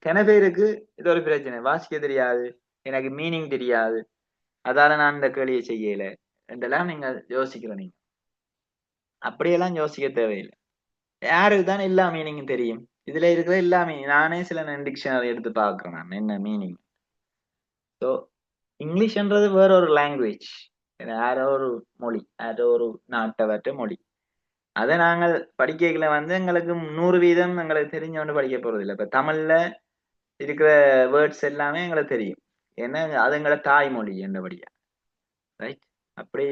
சில பேருக்கு இது ஒரு பிரச்சனை, வாசிக்க தெரியாது, எனக்கு மீனிங் தெரியாது, அதால நான் இந்த கேள்வியை செய்யல என்றெல்லாம் நீங்க யோசிக்கிற. நீங்க அப்படியெல்லாம் யோசிக்க தேவையில்லை. யாருக்கு தான் எல்லா மீனிங்கும் தெரியும். இதுல இருக்கிற எல்லா மீனிங் நானே சில டிக்ஷனரி எடுத்து பாக்குறேன் நான் என்ன மீனிங். ஸோ இங்கிலீஷ்ன்றது வேற ஒரு லாங்குவேஜ், யாரோ ஒரு மொழி, யாரோ ஒரு நாட்டவற்ற மொழி. அதை நாங்கள் படிக்கல எங்களுக்கு 100% எங்களுக்கு தெரிஞ்சவொண்டு படிக்க போறது இல்லை. இப்ப தமிழ்ல இருக்கிற வேர்ட்ஸ் எல்லாமே எங்களுக்கு தெரியும், ஏன்னா அது எங்களை தாய்மொழி என்றபடியா. ரைட். அப்படி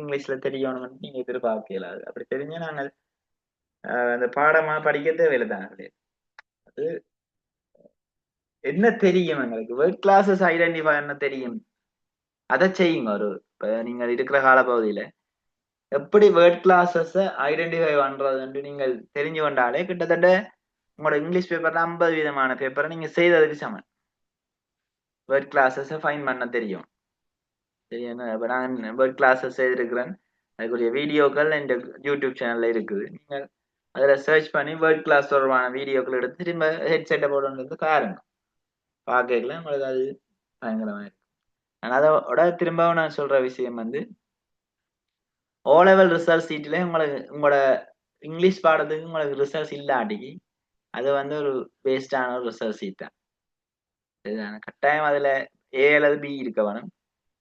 இங்கிலீஷ்ல தெரியணும்னு நீங்க எதிர்பார்க்கல. அப்படி தெரிஞ்ச நாங்கள் அந்த பாடமா படிக்க தேவையில்லை தான். அது என்ன தெரியும் எங்களுக்கு, வேர்ட் கிளாஸஸ் ஐடென்டிஃபை என்ன தெரியும், அதை செய்யுங்க. ஒரு இப்ப நீங்க இருக்கிற காலப்பகுதியில எப்படி வேர்ட் கிளாஸஸ் ஐடென்டிஃபை பண்றதுன்னு நீங்கள் தெரிஞ்சு கொண்டாலே கிட்டத்தட்ட உங்களோட இங்கிலீஷ் பேப்பர்ல 50% பேப்பரை நீங்க செய்ததுக்கு சமன். வேர்ட் கிளாஸஸ் ஃபைன் பண்ண தெரியும். சரி, என்ன இப்ப நான் வேர்ட் கிளாஸஸ் செய்திருக்கிறேன், அதுக்குரிய வீடியோக்கள் இந்த யூடியூப் சேனல்ல இருக்குது. நீங்கள் அதுல சர்ச் பண்ணி வேர்ட் கிளாஸ் தொடர்பான வீடியோக்கள் எடுத்து திரும்ப ஹெட்செட்டை போட்டு பாருங்க. பார்க்கல உங்களுக்கு அது பயங்கரமா இருக்கு. அதோட திரும்பவும் நான் சொல்ற விஷயம் ஓ லெவல் ரிசல்ட் சீட்ல உங்களுக்கு உங்களோட இங்கிலீஷ் பாடத்துக்கு உங்களுக்கு ரிசல்ட்ஸ் இல்லாட்டிக்கு அது ஒரு வேஸ்டான ஒரு ரிசல்ட் சீட் தான். சரிதானே? கட்டாயம் அதுல ஏ அல்லது பி இருக்க வேணும்,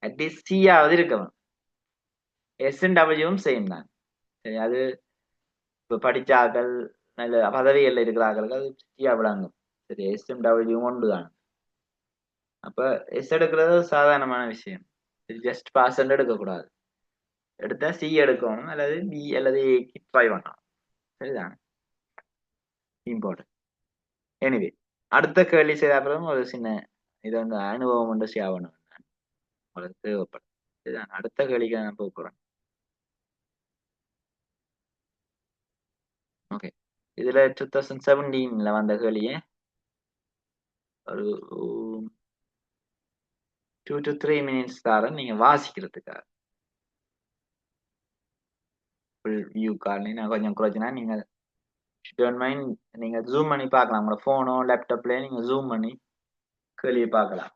அட்லீஸ்ட் சியாவது இருக்க வேணும். எஸ்என் டபிள்யூவும் சேம் தான். சரி, அது இப்ப படிச்சாக்கள் நல்ல பதவிகள்ல இருக்கிறார்கள் அது சியா விளங்கும். சரி, எஸ்எம் டபிள்யூ ஒன்று தான். அப்ப எஸ் எடுக்கிறது சாதாரணமான விஷயம். ஜஸ்ட் பாஸ் எடுக்கக்கூடாது, எடுத்தா சி எடுக்கணும் அல்லது பி அல்லது ஏக்கு ட்ரை பண்ணணும். சரிதான், இம்பார்ட்டன்ட். எனிவே, அடுத்த கேள்வி செய்த அப்புறம் ஒரு சின்ன இது அனுபவம் ஒன்று ஷேர் பண்ணுவேன் நான், உங்களுக்கு தேவைப்படும். சரிதான், அடுத்த கேள்விக்கு நான் போகிறேன். ஓகே, இதுல 2017 வந்த கேள்வியே ஒரு 2 to 3 minutes தரேன் நீங்க வாசிக்கிறதுக்காக. ஃபுல் வியூ கார்டு நான் கொஞ்சம் குறைச்சினா நீங்க டோன்ட் மைண்ட் நீங்க ஜூம் பண்ணி பார்க்கலாம். உங்களோட போனோ லேப்டாப்ல நீங்க ஜூம் பண்ணி கேள்வியை பார்க்கலாம்.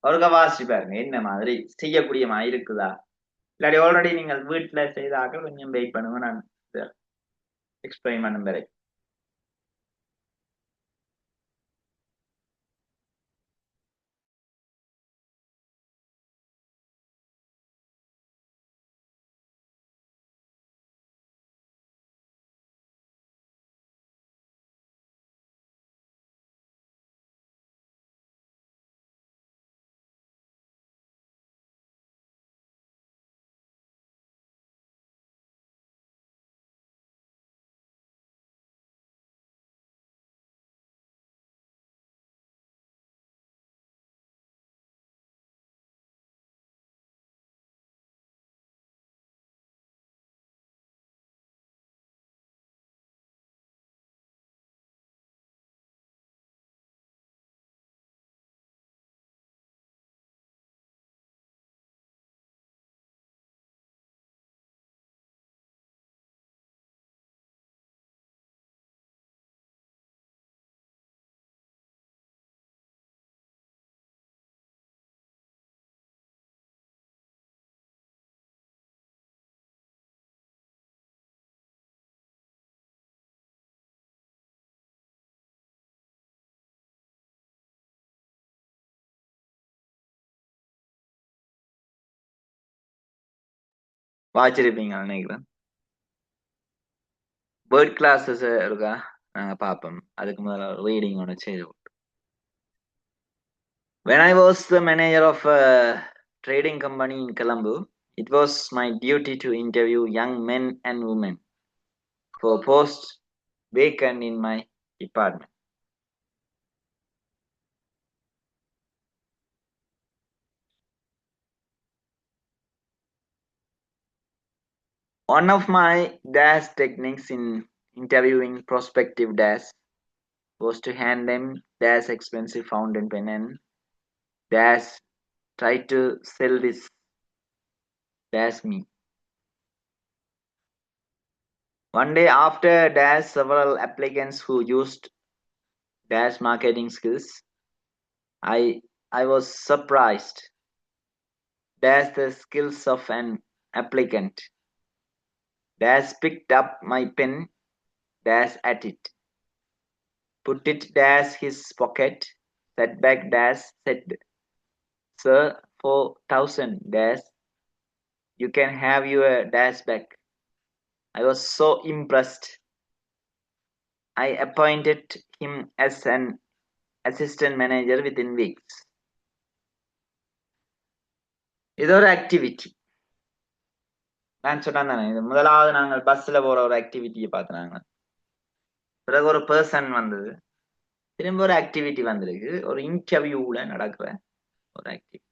அவருக்கா வாசிச்சு பாருங்க என்ன மாதிரி செய்யக்கூடிய மாதிரி இருக்குதா. இல்லாட்டி ஆல்ரெடி நீங்கள் வீட்டுல செய்தாக கொஞ்சம் வெயிட் பண்ணுங்க, நான் எக்ஸ்பிளைன் பண்ணும் வரை. வாச்சிருப்பீங்கன்னு நினைக்கிறேன். வேர்ட் கிளாஸஸ் இருக்கா நாங்க பார்ப்போம். அதுக்கு முதல்ல ரீடிங் ஒன்று செய்து. When I was the manager of a trading company in Colombo, it was my duty to interview young men and women for posts vacant in my department. One of my dash techniques in interviewing prospective dash was to hand them dash expensive fountain pen and dash try to sell this dash me. One day after dash several applicants who used dash marketing skills, I was surprised. Dash the skills of an applicant. Dash picked up my pen, dash at it, put it dash his pocket, sat back dash said, "Sir, 4,000 dash, you can have your dash back." I was so impressed. I appointed him as an assistant manager within weeks. இது ஒரு activity. நான் சொன்னேன் தானே, இது முதலாவது நாங்கள் பஸ்ல போற ஒரு ஆக்டிவிட்டியை பார்த்துனாங்க. பிறகு ஒரு பர்சன் வந்தது, திரும்ப ஒரு ஆக்டிவிட்டி வந்திருக்கு, ஒரு இன்டர்வியூல நடக்கிற ஒரு activity.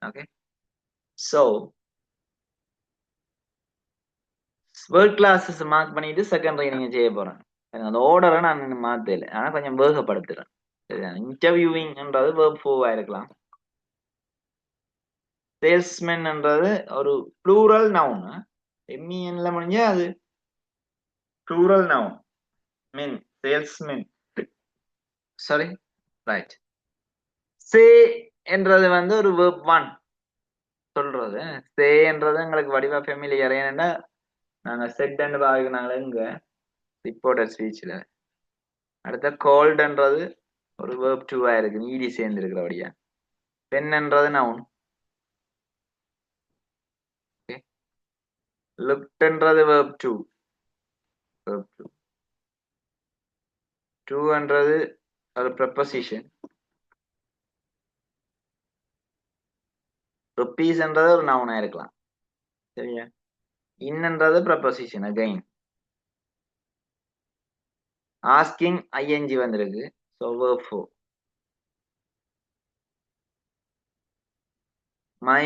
Okay, so word classes mark பண்ணிட்டு செகண்ட் நீங்க செய்ய போறேன். அந்த ஆர்டரை நான் மாத்தல, ஆனா கொஞ்சம் வேகப்படுத்துறேன். இன்டர்வியூவிங்ன்றது வேர்ப் 4 இருக்கலாம். சேல்ஸ்மேன்ன்றது ஒரு ப்ளூரல் நவுன். எம்இஎன்ல முடிஞ்ச அது plural noun. Men salesman. Sorry, right. Say என்றது வந்து ஒரு வேர்ப் 1 சொல்றது. சே என்றது எங்களுக்கு வடிவா ஃபெமிலியர். ஏன்னா நாங்க செட்ன்னு பாக்குறாங்களே இங்க ரிப்போர்ட்டர் ஸ்பீச்ல. அடுத்த கோல்டுன்றது ஒரு வேர்ப் 2 இருக்கு, நீடி சேர்ந்து இருக்கிறபடியா. பென்ன்றது நவுன். ஓகே, லுக்ட்ன்றது வேர்ப் 2. வேர்ப் 2. 2ன்றது ஒரு ப்ரெப்போசிஷன். ருப்பீஸ்ன்றது ஒரு நவுனா இருக்கலாம். சரியா? இன்னன்றது ப்ரெப்போசிஷன் அகைன். ஆஸ்கிங் ஐஎன்ஜி வந்திருக்கு, ஸோ வேர்ப் 4. மை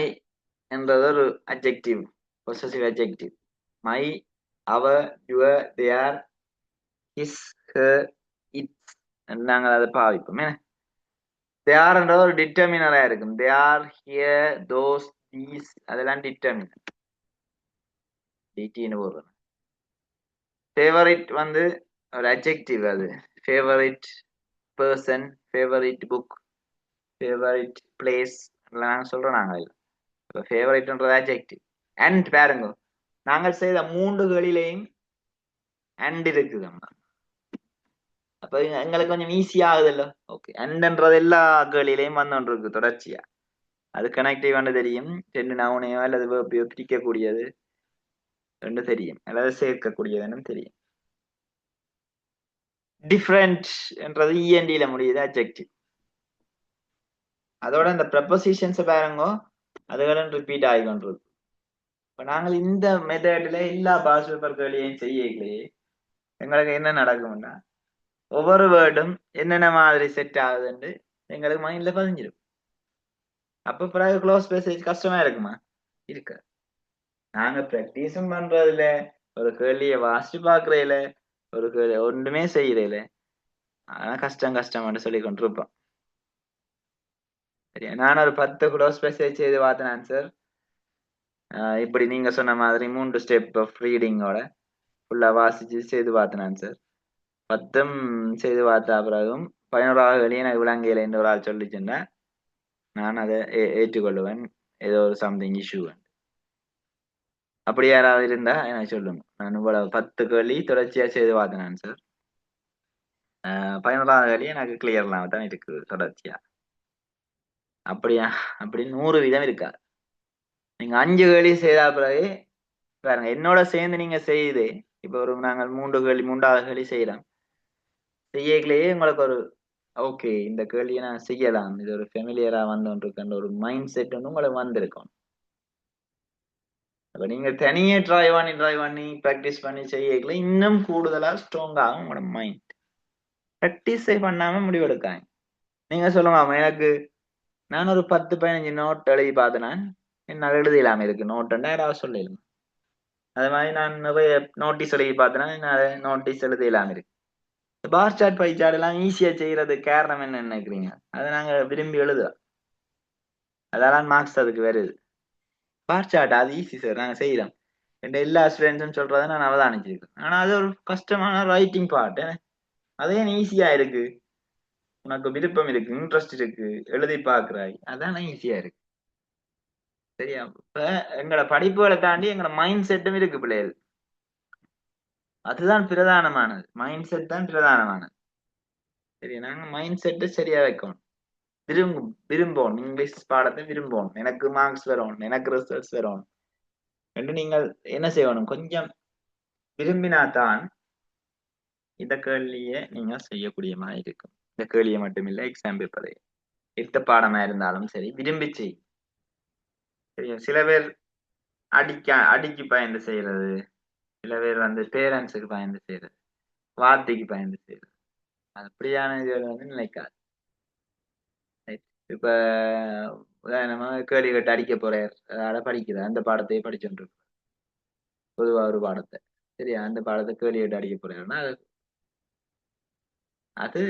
என்றது ஒரு adjective, possessive adjective. My, our, your, their, his, her, its நாங்கள் அதை பாவிப்போம். தேர்ன்றது ஒரு டிட்டர்மினரா இருக்கும். தேர், ஹியர், தோஸ், தீஸ் அதெல்லாம் டிட்டர்மினர். டிடின்னு போடுறேன். ஃபேவரைட் வந்து ஒரு அட்ஜெக்டிவ். அது favourite person, favourite book, favourite place எல்லாம் சொல்றோம் நாங்கள். இப்போ ஃபேவரைட்ன்றது அட்ஜெக்டிவ். அண்ட் பாருங்க, நாங்கள் செய்த 3களிலேயும் அண்ட் இருக்குது. அப்ப எங்களுக்கு கொஞ்சம் ஈஸியா ஆகுதுல்ல. ஓகே, அண்ட்ன்றது எல்லா கேளிலையும் வந்து இருக்கு தொடர்ச்சியா. அது கனெக்டிவ் தெரியும், 2 நவுனையோ அல்லது வேர்பையோ பிரிக்கக்கூடியது ரெண்டு தெரியும், அல்லது சேர்க்கக்கூடியதுன்னு தெரியும். டிஃப்ரெண்ட் என்றது இஎன்டில முடியுது, அட்ஜெக்டிவ். அதோட இந்த ப்ரெப்போசிஷன்ஸ் பாருங்க, அதுகளும் ரிப்பீட் ஆகிக்கொண்டிருக்கு. இப்ப நாங்கள் இந்த மெத்தட்ல எல்லா பாஸ் பேப்பர்களையும் செய்யலையே எங்களுக்கு என்ன நடக்கும்னா, ஒவ்வொரு வேர்டும் என்னென்ன மாதிரி செட் ஆகுதுன்னு எங்களுக்கு மைண்ட்ல பதிஞ்சிடும். அப்ப பிறகு க்ளோஸ் பேசேஜ் கஷ்டமா இருக்குமா? இருக்க. நாங்க பிராக்டிஸும் பண்றதுல, ஒரு கேள்விய வாசிச்சு பாக்குறதுல, ஒரு கேள்வி ஒன்றுமே செய்யறதுல ஆனா கஷ்டம் சொல்லி கொண்டிருப்போம். சரியா? நான் ஒரு 10 க்ளோஸ் பேசேஜ் செய்து பார்த்தேன் ஆன்சர். இப்படி நீங்க சொன்ன மாதிரி 3 ஸ்டெப் ஆஃப் ரீடிங்கோட ஃபுல்லா வாசிச்சு செய்து பார்த்தேன் ஆன்சர். 10 செய்து பார்த்த பிறகும் 11வது வெளியே எனக்கு விளங்கையில என்று ஒரு ஆள் சொல்லிச்சுன்னா நான் அதை ஏற்றுக்கொள்ளுவேன். ஏதோ ஒரு சம்திங் இஷ்யூ. அப்படி யாராவது இருந்தா எனக்கு சொல்லுங்க. நான் இவ்வளவு 10 கேள்வி தொடர்ச்சியா செய்து பார்த்தேன் ஆன்சர். 11வது கேள்வி எனக்கு கிளியர்லாம் தான் இருக்கு தொடர்ச்சியா. அப்படியா? அப்படி 100 வீதம் இருக்கா. நீங்க 5 கேள்வி செய்தா பிறகு பாருங்க என்னோட சேர்ந்து நீங்க செய்யுது இப்ப ஒரு நாங்கள் மூன்றாவது கேள்வி செய்யறோம். செய்யலையே உங்களுக்கு ஒரு ஓகே இந்த கேள்வியை நான் செய்யலாம், இது ஒரு ஃபெமிலியரா வந்தோன்றிருக்கின்ற ஒரு மைண்ட் செட் வந்து உங்களுக்கு வந்திருக்கும். அப்ப நீங்க தனியே ட்ரை பண்ணி ப்ராக்டிஸ் பண்ணி செய்யல இன்னும் கூடுதலா ஸ்ட்ராங் ஆகும் உங்களோட மைண்ட். ப்ராக்டிஸே பண்ணாம முடிவெடுக்காங்க. நீங்க சொல்லுங்க எனக்கு நான் ஒரு 10-15 நோட் எழுதி பார்த்தேன். என்னால் எழுதலாம இருக்கு நோட்டுன்னா யாராவது சொல்லலாம். அது மாதிரி நான் நிறைய நோட்டீஸ் எழுதி பார்த்தேன்னா நோட்டீஸ் எழுதலாம் இருக்கு. பார் சார்ட் பை சார்ட் எல்லாம் ஈஸியா செய்யறது காரணம் என்ன நினைக்கிறீங்க? அதை நாங்க விரும்பி எழுதுறோம், அதெல்லாம் மார்க்ஸ் அதுக்கு வருது. பார் சார்ட் அது ஈஸி சார், நாங்க செய்யறோம். என் எல்லா ஸ்டூடெண்ட்ஸும் சொல்றதை நான் அவதானிச்சிருக்கேன். ஆனா அது ஒரு கஷ்டமான ரைட்டிங் பார்ட். அதே ஈஸியா இருக்கு, உனக்கு விருப்பம் இருக்கு, இன்ட்ரெஸ்ட் இருக்கு, எழுதி பாக்குறாய், அதான் ஈஸியா இருக்கு. சரியா? இப்ப எங்களோட படிப்புகளை தாண்டி எங்களோட மைண்ட் செட்டும் இருக்கு பிள்ளைகள். அதுதான் பிரதானமானது, மைண்ட் செட் தான் பிரதானமானது. சரி, நாங்க மைண்ட் செட்டு சரியா வைக்கணும். விரும்புவோம் இங்கிலீஷ் பாடத்தை விரும்புவோம், எனக்கு மார்க்ஸ் வரும், எனக்கு ரிசல்ட்ஸ் வரும் என்று நீங்கள் என்ன செய்யணும், கொஞ்சம் விரும்பினாதான் இந்த கேள்வியை நீங்க செய்யக்கூடிய மாதிரி இருக்கும். இந்த கேள்வியை மட்டும் இல்ல, எக்ஸாம் பேப்பரை எந்த பாடமா இருந்தாலும் சரி விரும்பி செய். சரியா? சில பேர் அடிக்கு பயந்து செய்யறது, சில பேர் வந்து பேரண்ட்ஸுக்கு பயந்து செய்யறது, வார்த்தைக்கு பயந்து செய்யறது, அப்படியான இதுகள் வந்து நினைக்காது. இப்ப உதாரணமா கேள்வி கேட்டு அடிக்க போறார், அதனால படிக்கிற அந்த பாடத்தையே படிச்சுட்டு இருக்கு, பொதுவா ஒரு பாடத்தை. சரியா? அந்த பாடத்தை கேள்வி கேட்டு அடிக்க போறாருன்னா அது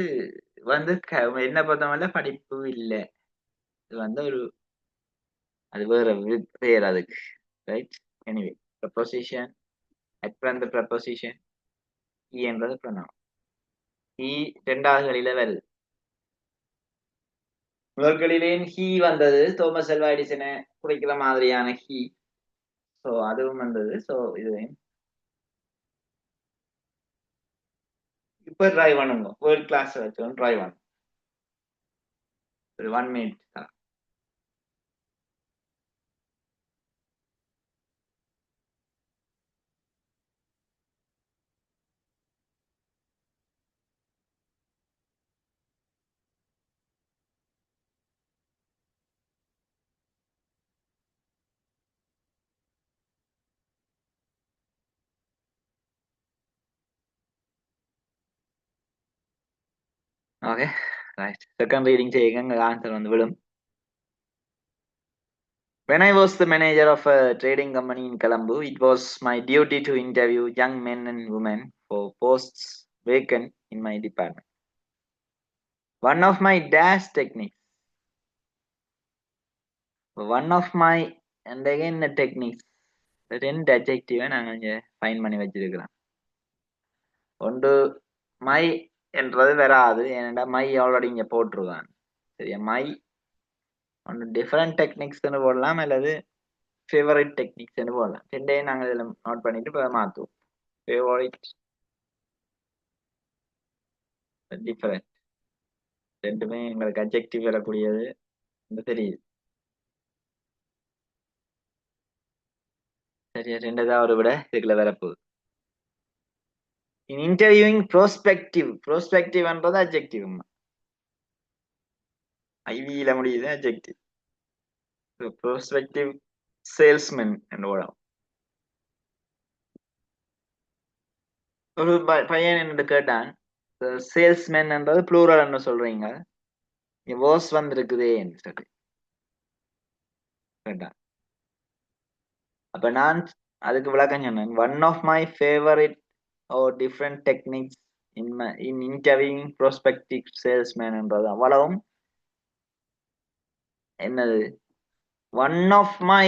வந்து என்ன பொறுத்தவரை படிப்பு இல்லை. இது வந்து ஒரு அது வேற பேர் அதுக்கு. ரைட்? எனிவே ப்ரப்போசிஷன், அப்புறம் அந்த ப்ரப்போசிஷன் என்றது ப்ரொனவுன். ரெண்டாவது வழியில வருது. முதல்களிலேயும் ஹீ வந்தது, தோமஸ் அல்வா எடிசனை குறிக்கிற மாதிரியான ஹீ. ஸோ அதுவும் வந்தது. ஸோ இதுவும் இப்போ ட்ரை பண்ணுங்க, வேர்ல்ட் கிளாஸ் வச்சு ட்ரை பண்ணுங்க. ஒரு 1 மினிட் தான். ஓகே ரைட், செகண்ட் ரீடிங் செய்யுங்க, ஆன்சர் வந்து விடும். When I was the manager of a trading company in Colombo, it was my duty to interview young men and women for posts vacant in my department. One of my dash techniques, one of my and again the techniques, ரெண்டு அட்ஜெக்டிவை நாங்கள் இங்கே fine பண்ணி வச்சிருக்கிறோம். ஒன்று my என்றது வராது, ஏனெண்டா my already இங்கே போட்டுருவான். சரியா? மை ஒன்று டிஃப்ரெண்ட் டெக்னிக்ஸ்ன்னு போடலாம், அல்லது ஃபேவரட் டெக்னிக்ஸ்ன்னு போடலாம். ரெண்டையும் நாங்கள் இதில் நோட் பண்ணிட்டு இப்போ மாற்றுவோம். ஃபேவரட், டிஃபரெண்ட், ரெண்டுமே எங்களுக்கு அட்ஜெக்டிவ் வரக்கூடியது தெரியுது. சரியா? ரெண்டுதான் ஒரு விட இதுக்குள்ள வரப்போகுது. In interviewing ப்ரோஸ்பெக்டிவ்ன்றது அட்ஜெக்டிவ், ஐவியில முடியுது அட்ஜெக்டிவ். ப்ரோஸ்பெக்டிவ் சேல்ஸ்மேன் என்று போடலாம். ஒரு பையன் என்று கேட்டான், சேல்ஸ்மேன் என்றது ப்ளூரல் என்று சொல்றீங்க, வாஸ் வந்திருக்குதேன்னு சொல்லி கேட்டான். அப்ப நான் அதுக்கு விளக்கம் சொன்னேன், one of my favourite or different techniques in interviewing prospective salesman என்றது அவ்வளவும் என்னது, ஒன் ஆஃப் மை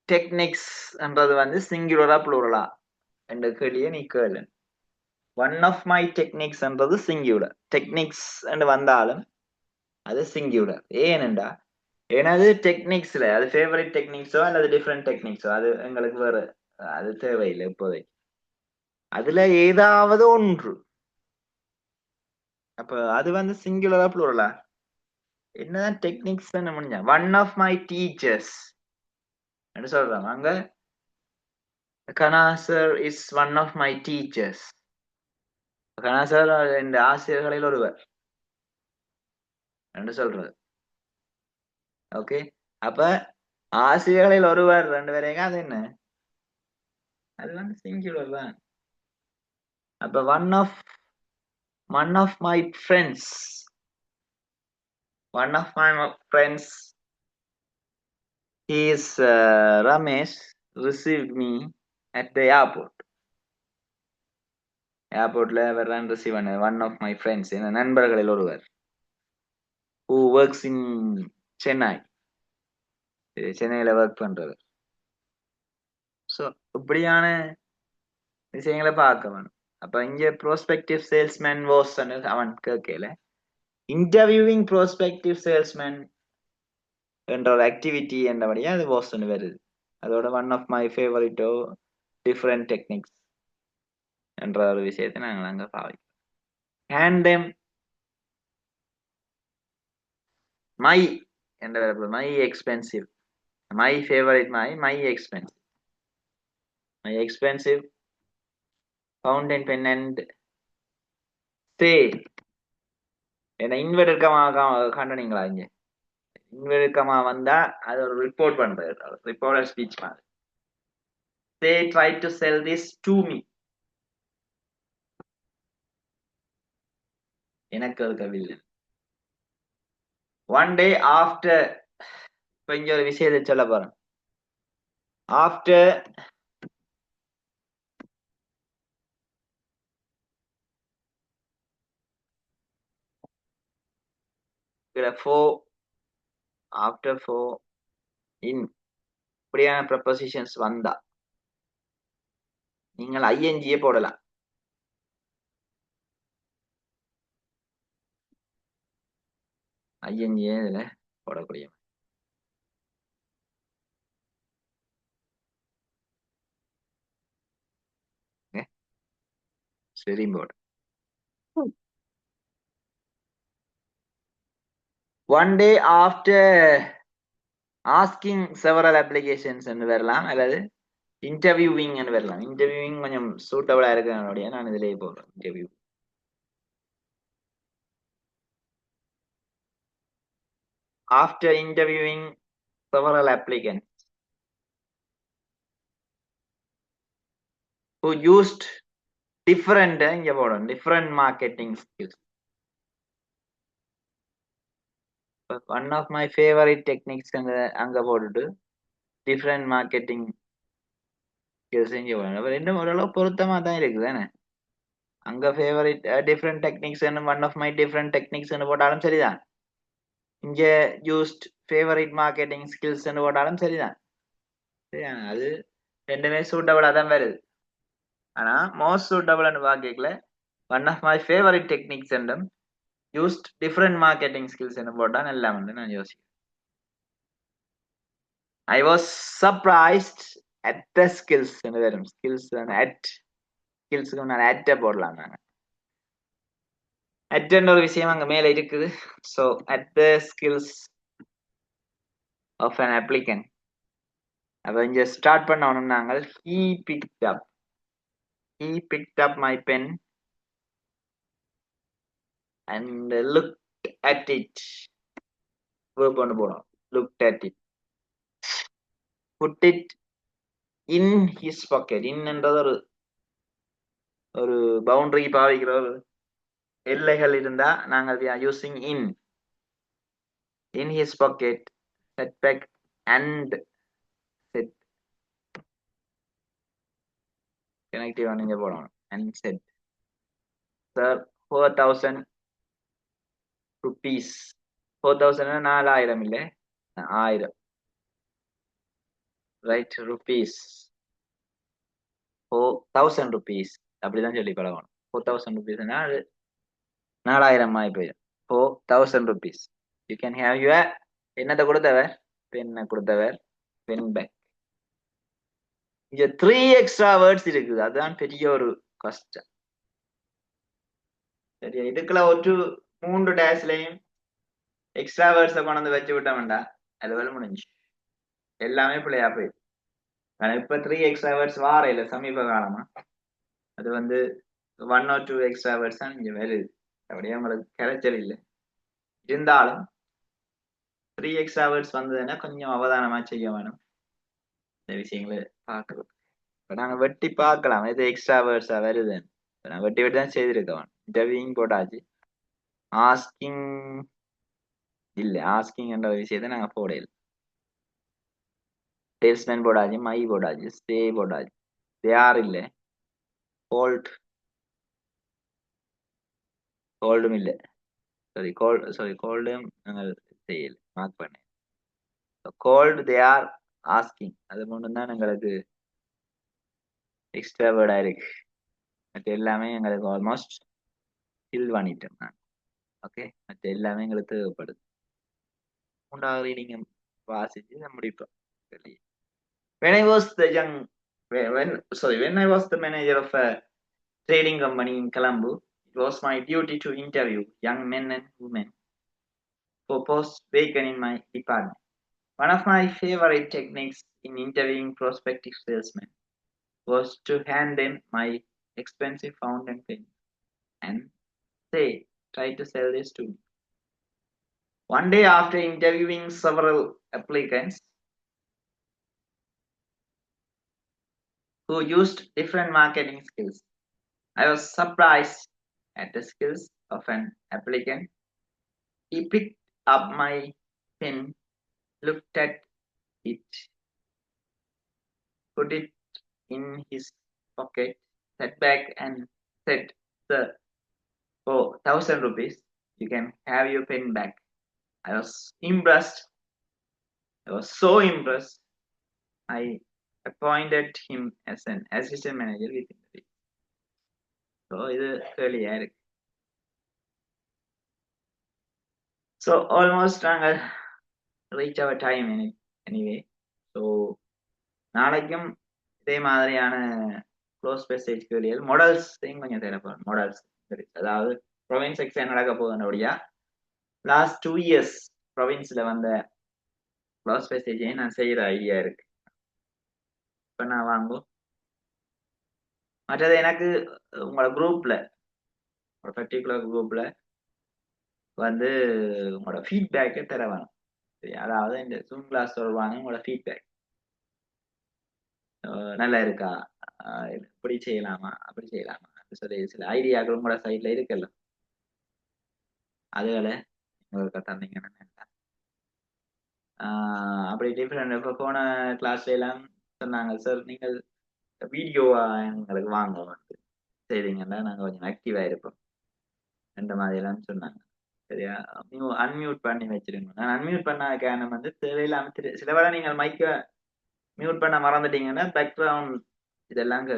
டெக்னிக்ஸ் என்றது வந்து சிங்குலரா ப்ளூரலா என்ற கேள்வியை நீ கேளு. ஒன் ஆஃப் மை டெக்னிக்ஸ் என்றது சிங்குலர், டெக்னிக்ஸ் என்று வந்தாலும் அது சிங்குலர். ஏனென்றா எனது டெக்னிக்ஸ்ல அது ஃபேவரட் டெக்னிக்ஸோ அல்லது டிஃப்ரெண்ட் டெக்னிக்ஸோ அது எங்களுக்கு வேற, அது தேவையில்லை இப்போதைக்கு. அதுல ஏதாவது ஒன்று, அப்ப அது வந்து சிங்குலரா ப்ளூரலா? என்னதான் டெக்னிக்ஸ் முடிஞ்சா ஒன் ஆஃப் மை டீச்சர்ஸ் என்று சொல்றாங்க. அங்க Kana sir is one of my teachers. Kana sir என்ற ஆசிரியர்களில் ஒருவர் என்று சொல்றது. ஓகே, அப்ப ஆசிரியர்களில் ஒருவர் ரெண்டு பேரையும் அது என்ன, அது வந்து சிங்குலர் தான். அப்ப one of my friends is Ramesh received me at the airport. ஏர்போர்ட்ல வர்றான் ரிசீவ் பண்ண one of my friends, என் நண்பர்களில் ஒருவர், who works in Chennai, சென்னையில ஒர்க் பண்றவர். ஸோ இப்படியான விஷயங்களை பார்க்க வேணும். அப்ப இங்க ப்ரோஸ்பெக்டிவ் சேல்ஸ்மேன் வாஸ் அவன் கேட்கல, இன்டர்வியூவிங் ப்ரோஸ்பெக்டிவ் சேல்ஸ்மேன் என்ற ஒரு ஆக்டிவிட்டி என்றபடியா அது வாஸ்ன்னு வருது. அதோட ஒன் ஆஃப் மை ஃபேவரிட்டோ டிஃப்ரெண்ட் டெக்னிக்ஸ் என்ற ஒரு விஷயத்தை நாங்கள் அங்க பாவிக்கிறோம். ஹேண்ட் தெம் மை என்ற my expensive, my favourite, my expensive fountain pen and stay. என்ன இன்வெர்டட் கமா கண்டனீங்களா? இங்க இன்வெர்டட் கமா வந்தா அது ஒரு ரிப்போர்ட் பண்றது, ரிப்போர்ட்டர் ஸ்பீச் மாதிரி. They tried to sell this to me. எனக்கு இருக்கவில்லை. One day after, இப்ப இங்க ஒரு விஷயத்தை சொல்ல போறேன். After for in இப்படியான ப்ரப்போசிஷன்ஸ் வந்தா நீங்கள் ஐஎன்ஜியே போடலாம். ஐஎன்ஜியே இதுல போடக்கூடிய very important. One day after asking several applications என்று வரலாம், அல்லது இன்டர்வியூவிங் என்று வரலாம். இன்டர்வியூவிங் கொஞ்சம் சூட்டபிளா இருக்கிற நான் இதுலயே போடுறேன். Interview after interviewing several applicants who used different இங்க போடணும் different marketing skills. One of my favorite techniques அங்க போட்டுட்டு different marketing skills இங்க போடணும். ரெண்டும் ஓரளவு பொருத்தமா தான் இருக்குது தானே. அங்க favourite different techniques one of my different techniques போட்டாலும் சரிதான். இங்க யூஸ்ட் ஃபேவரட் மார்க்கெட்டிங் ஸ்கில்ஸ் போட்டாலும் சரிதான். அது ரெண்டுமே சூட்டபிளா தான் வருது. ஆனா மோஸ்ட் சூட்டபிள்னு பாக்கல one of my favourite techniques என்றும் யூஸ்ட் டிஃப்ரெண்ட் மார்க்கெட்டிங் ஸ்கில்ஸ் போட்டா நல்லா வந்து நான் யோசிக்கிறேன். I was surprised at the skills வரும். ஸ்கில்ஸ் அட் ஸ்கில்ஸுக்கு நான் அட்ட போடலாம். நாங்க அட்ன்ற ஒரு விஷயம் அங்க மேல இருக்குது. So at the skills of an applicant. அப்ப இங்க ஸ்டார்ட் பண்ணணும் நாங்கள். he picked up my pen and looked at it. verb ஒன்று போடும். looked at it, put it in his pocket. in என்றது ஒரு பவுண்டரி பாவிக்கிற ஒரு எல்லைகள் இருந்தா நாங்கள் we are using in his pocket, set back and set connective நீங்க போடணும். and said, sir, 4,000 rupees. 4,000 4,000 இல்ல 1000, right? rupees 4,000 rupees அப்படிதான் சொல்லி பழகணும். 4,000 rupees அது 4,000 ஆகி போயிடும். 4,000 rupees. You can have your என்னத்தை கொடுத்தவர், பெண்ணை கொடுத்தவர், பென் பேக். இங்க 3 எக்ஸ்ட்ரா வேர்ட்ஸ் இருக்குது. அதுதான் பெரிய ஒரு கஷ்டம். சரியா? இதுக்குள்ள ஒரு 3 டேஷ்லையும் எக்ஸ்ட்ரா வேர்ட்ஸை கொண்டு வந்து வச்சு விட்டோம்டா அது வேலை முடிஞ்சு எல்லாமே பிள்ளையா போயிடும். இப்ப 3 எக்ஸ்ட்ரா வேர்ட்ஸ் வார இல்ல சமீப காலமா அது வந்து 1 or 2 எக்ஸ்ட்ரா வேர்ட்ஸ் தான் இங்க வருது. அப்படியே உங்களுக்கு கிடைச்சல் இல்லை. இருந்தாலும் 3 எக்ஸ்ட்ரா வேர்ட்ஸ் வந்ததுன்னா கொஞ்சம் அவதானமா செய்ய வேணும் இந்த விஷயங்களை பார்க்கறது. இப்ப நாங்க வெட்டி பார்க்கலாம் எது எக்ஸ்ட்ரா வேர்ட்ஸா வருதுன்னு. நான் வெட்டி வெட்டி தான் செய்திருக்கேன். இன்டர்வியூங் போட்டாச்சு. ஆஸ்கிங் இல்ல ஆஸ்கிங் என்ற விஷயத்தை நாங்க போடல. சேல்ஸ்மேன் போடாச்சு, மை போடாச்சு, ஸ்டே போடாச்சு. யார் இல்ல, கோல்டும் இல்ல. கோல்டும் நாங்கள் செய்யல, மார்க் பண்ணேன். கோல்டு தே ஆர் ஆஸ்கிங் அது மட்டும் தான் எங்களுக்கு எக்ஸ்ட்ரா வேர்டா இருக்கு. மற்ற எல்லாமே எங்களுக்கு ஆல்மோஸ்ட் ஃபில் பண்ணிட்டோம் நான். ஓகே, மற்ற எல்லாமே எங்களுக்கு தேவைப்படுது. 3வது ரீடிங்க வாசிச்சு முடிப்போம். When I was the young, when I was the manager of a trading company in Colombo, it was my duty to interview young men and women for posts vacant in my department. One of my favorite techniques in interviewing prospective salesmen was to hand them my expensive fountain pen and say, try to sell this to me. One day, after interviewing several applicants who used different marketing skills, I was surprised at the skills of an applicant. He picked up my pen, looked at it, put it in his pocket, sat back and said, Sir, for 1,000 rupees, you can have your pen back. I was impressed. I was so impressed. I appointed him as an assistant manager within the week. So இது கேள்வியா இருக்கு. So almost நாங்கள் reach our time anyway. So நாளைக்கும் இதே மாதிரியான close passage கேள்விகள் மாடல்ஸையும் கொஞ்சம் தேவைப்படும். மாடல்ஸ் அதாவது ப்ரொவின்ஸ் எக்ஸாம் நடக்க போகுதுன்றபடியா லாஸ்ட் 2 years ப்ரொவின்ஸ்ல வந்த க்ளோஸ் பேசேஜையும் நான் செய்யற ஐடியா இருக்கு. இப்ப நான் வாங்கும் மற்றது எனக்கு உங்களோட குரூப்ல ஒரு பர்டிகுலர் குரூப்ல வந்து உங்களோட ஃபீட்பேக்கை தர வேணும். சரி, அதாவது இந்த ஜூம் கிளாஸ் சொல்லுவாங்க உங்களோட ஃபீட்பேக் நல்லா இருக்கா, இப்படி செய்யலாமா அப்படி செய்யலாமா சொல்லி சில ஐடியாக்கள் உங்களோட சைட்ல இருக்குல்ல, அதுகளை உங்களுக்கு தந்தீங்கன்னா அப்படி டிஃப்ரெண்ட். இப்போ போன கிளாஸ்ல எல்லாம் சொன்னாங்க, சார் நீங்கள் வீடியோவா எங்களுக்கு வாங்க வந்து செய்தீங்கன்னா நாங்கள் கொஞ்சம் ஆக்டிவா இருப்போம் இந்த மாதிரி எல்லாம் சொன்னாங்க. சரியா, அன்மியூட் பண்ணி வச்சிருங்க. நான் அன்மியூட் பண்ண காரணம் வந்து தேவையில்லாம சில வேளை நீங்கள் மைக்க மியூட் பண்ண மறந்துட்டீங்கன்னா பேக்ரவுண்ட் இதெல்லாம்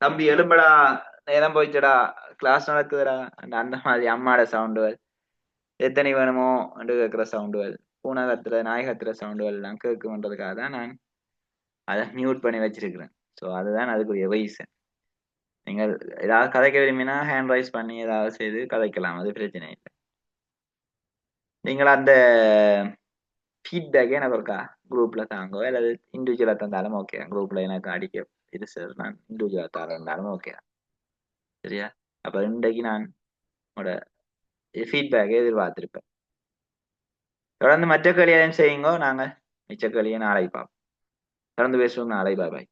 தம்பி எழும்படா நேரம் போயிடுச்சடா கிளாஸ் நடக்குதுடா அந்த மாதிரி அம்மாட சவுண்டுகள், எத்தனை வேணுமோ என்று கேட்கிற சவுண்டுகள், பூனை கத்துற நாய் கத்துற சவுண்டுகள் எல்லாம் கேட்கும்ன்றதுக்காக தான் நான் அதை மியூட் பண்ணி வச்சிருக்கிறேன். ஸோ அதுதான் அதுக்குரிய ரீசன். நீங்கள் ஏதாவது கதைக்க விரும்பினா ஹேண்ட் ரைஸ் பண்ணி ஏதாவது செய்து கதைக்கலாம், அது பிரச்சனை இல்லை. நீங்கள் அந்த ஃபீட்பேக்கே எனக்கு இருக்கா குரூப்ல தாங்கோ அல்லது இண்டிவிஜுவலா தந்தாலும் ஓகே. குரூப்ல எனக்கு அடிக்க இது சார் நான் இண்டிவிஜுவலா தந்தாலும் ஓகே. சரியா, அப்ப இன்றைக்கு நான் உங்களோட ஃபீட்பேக்கை எதிர்பார்த்திருப்பேன். தொடர்ந்து மற்ற கேள்வியையும் செய்யுங்கோ. நாங்கள் மிச்ச கேள்வியை நாளை பார்ப்போம். தொடர்ந்து பேசுவோம் நாளை. பாய் பாய்.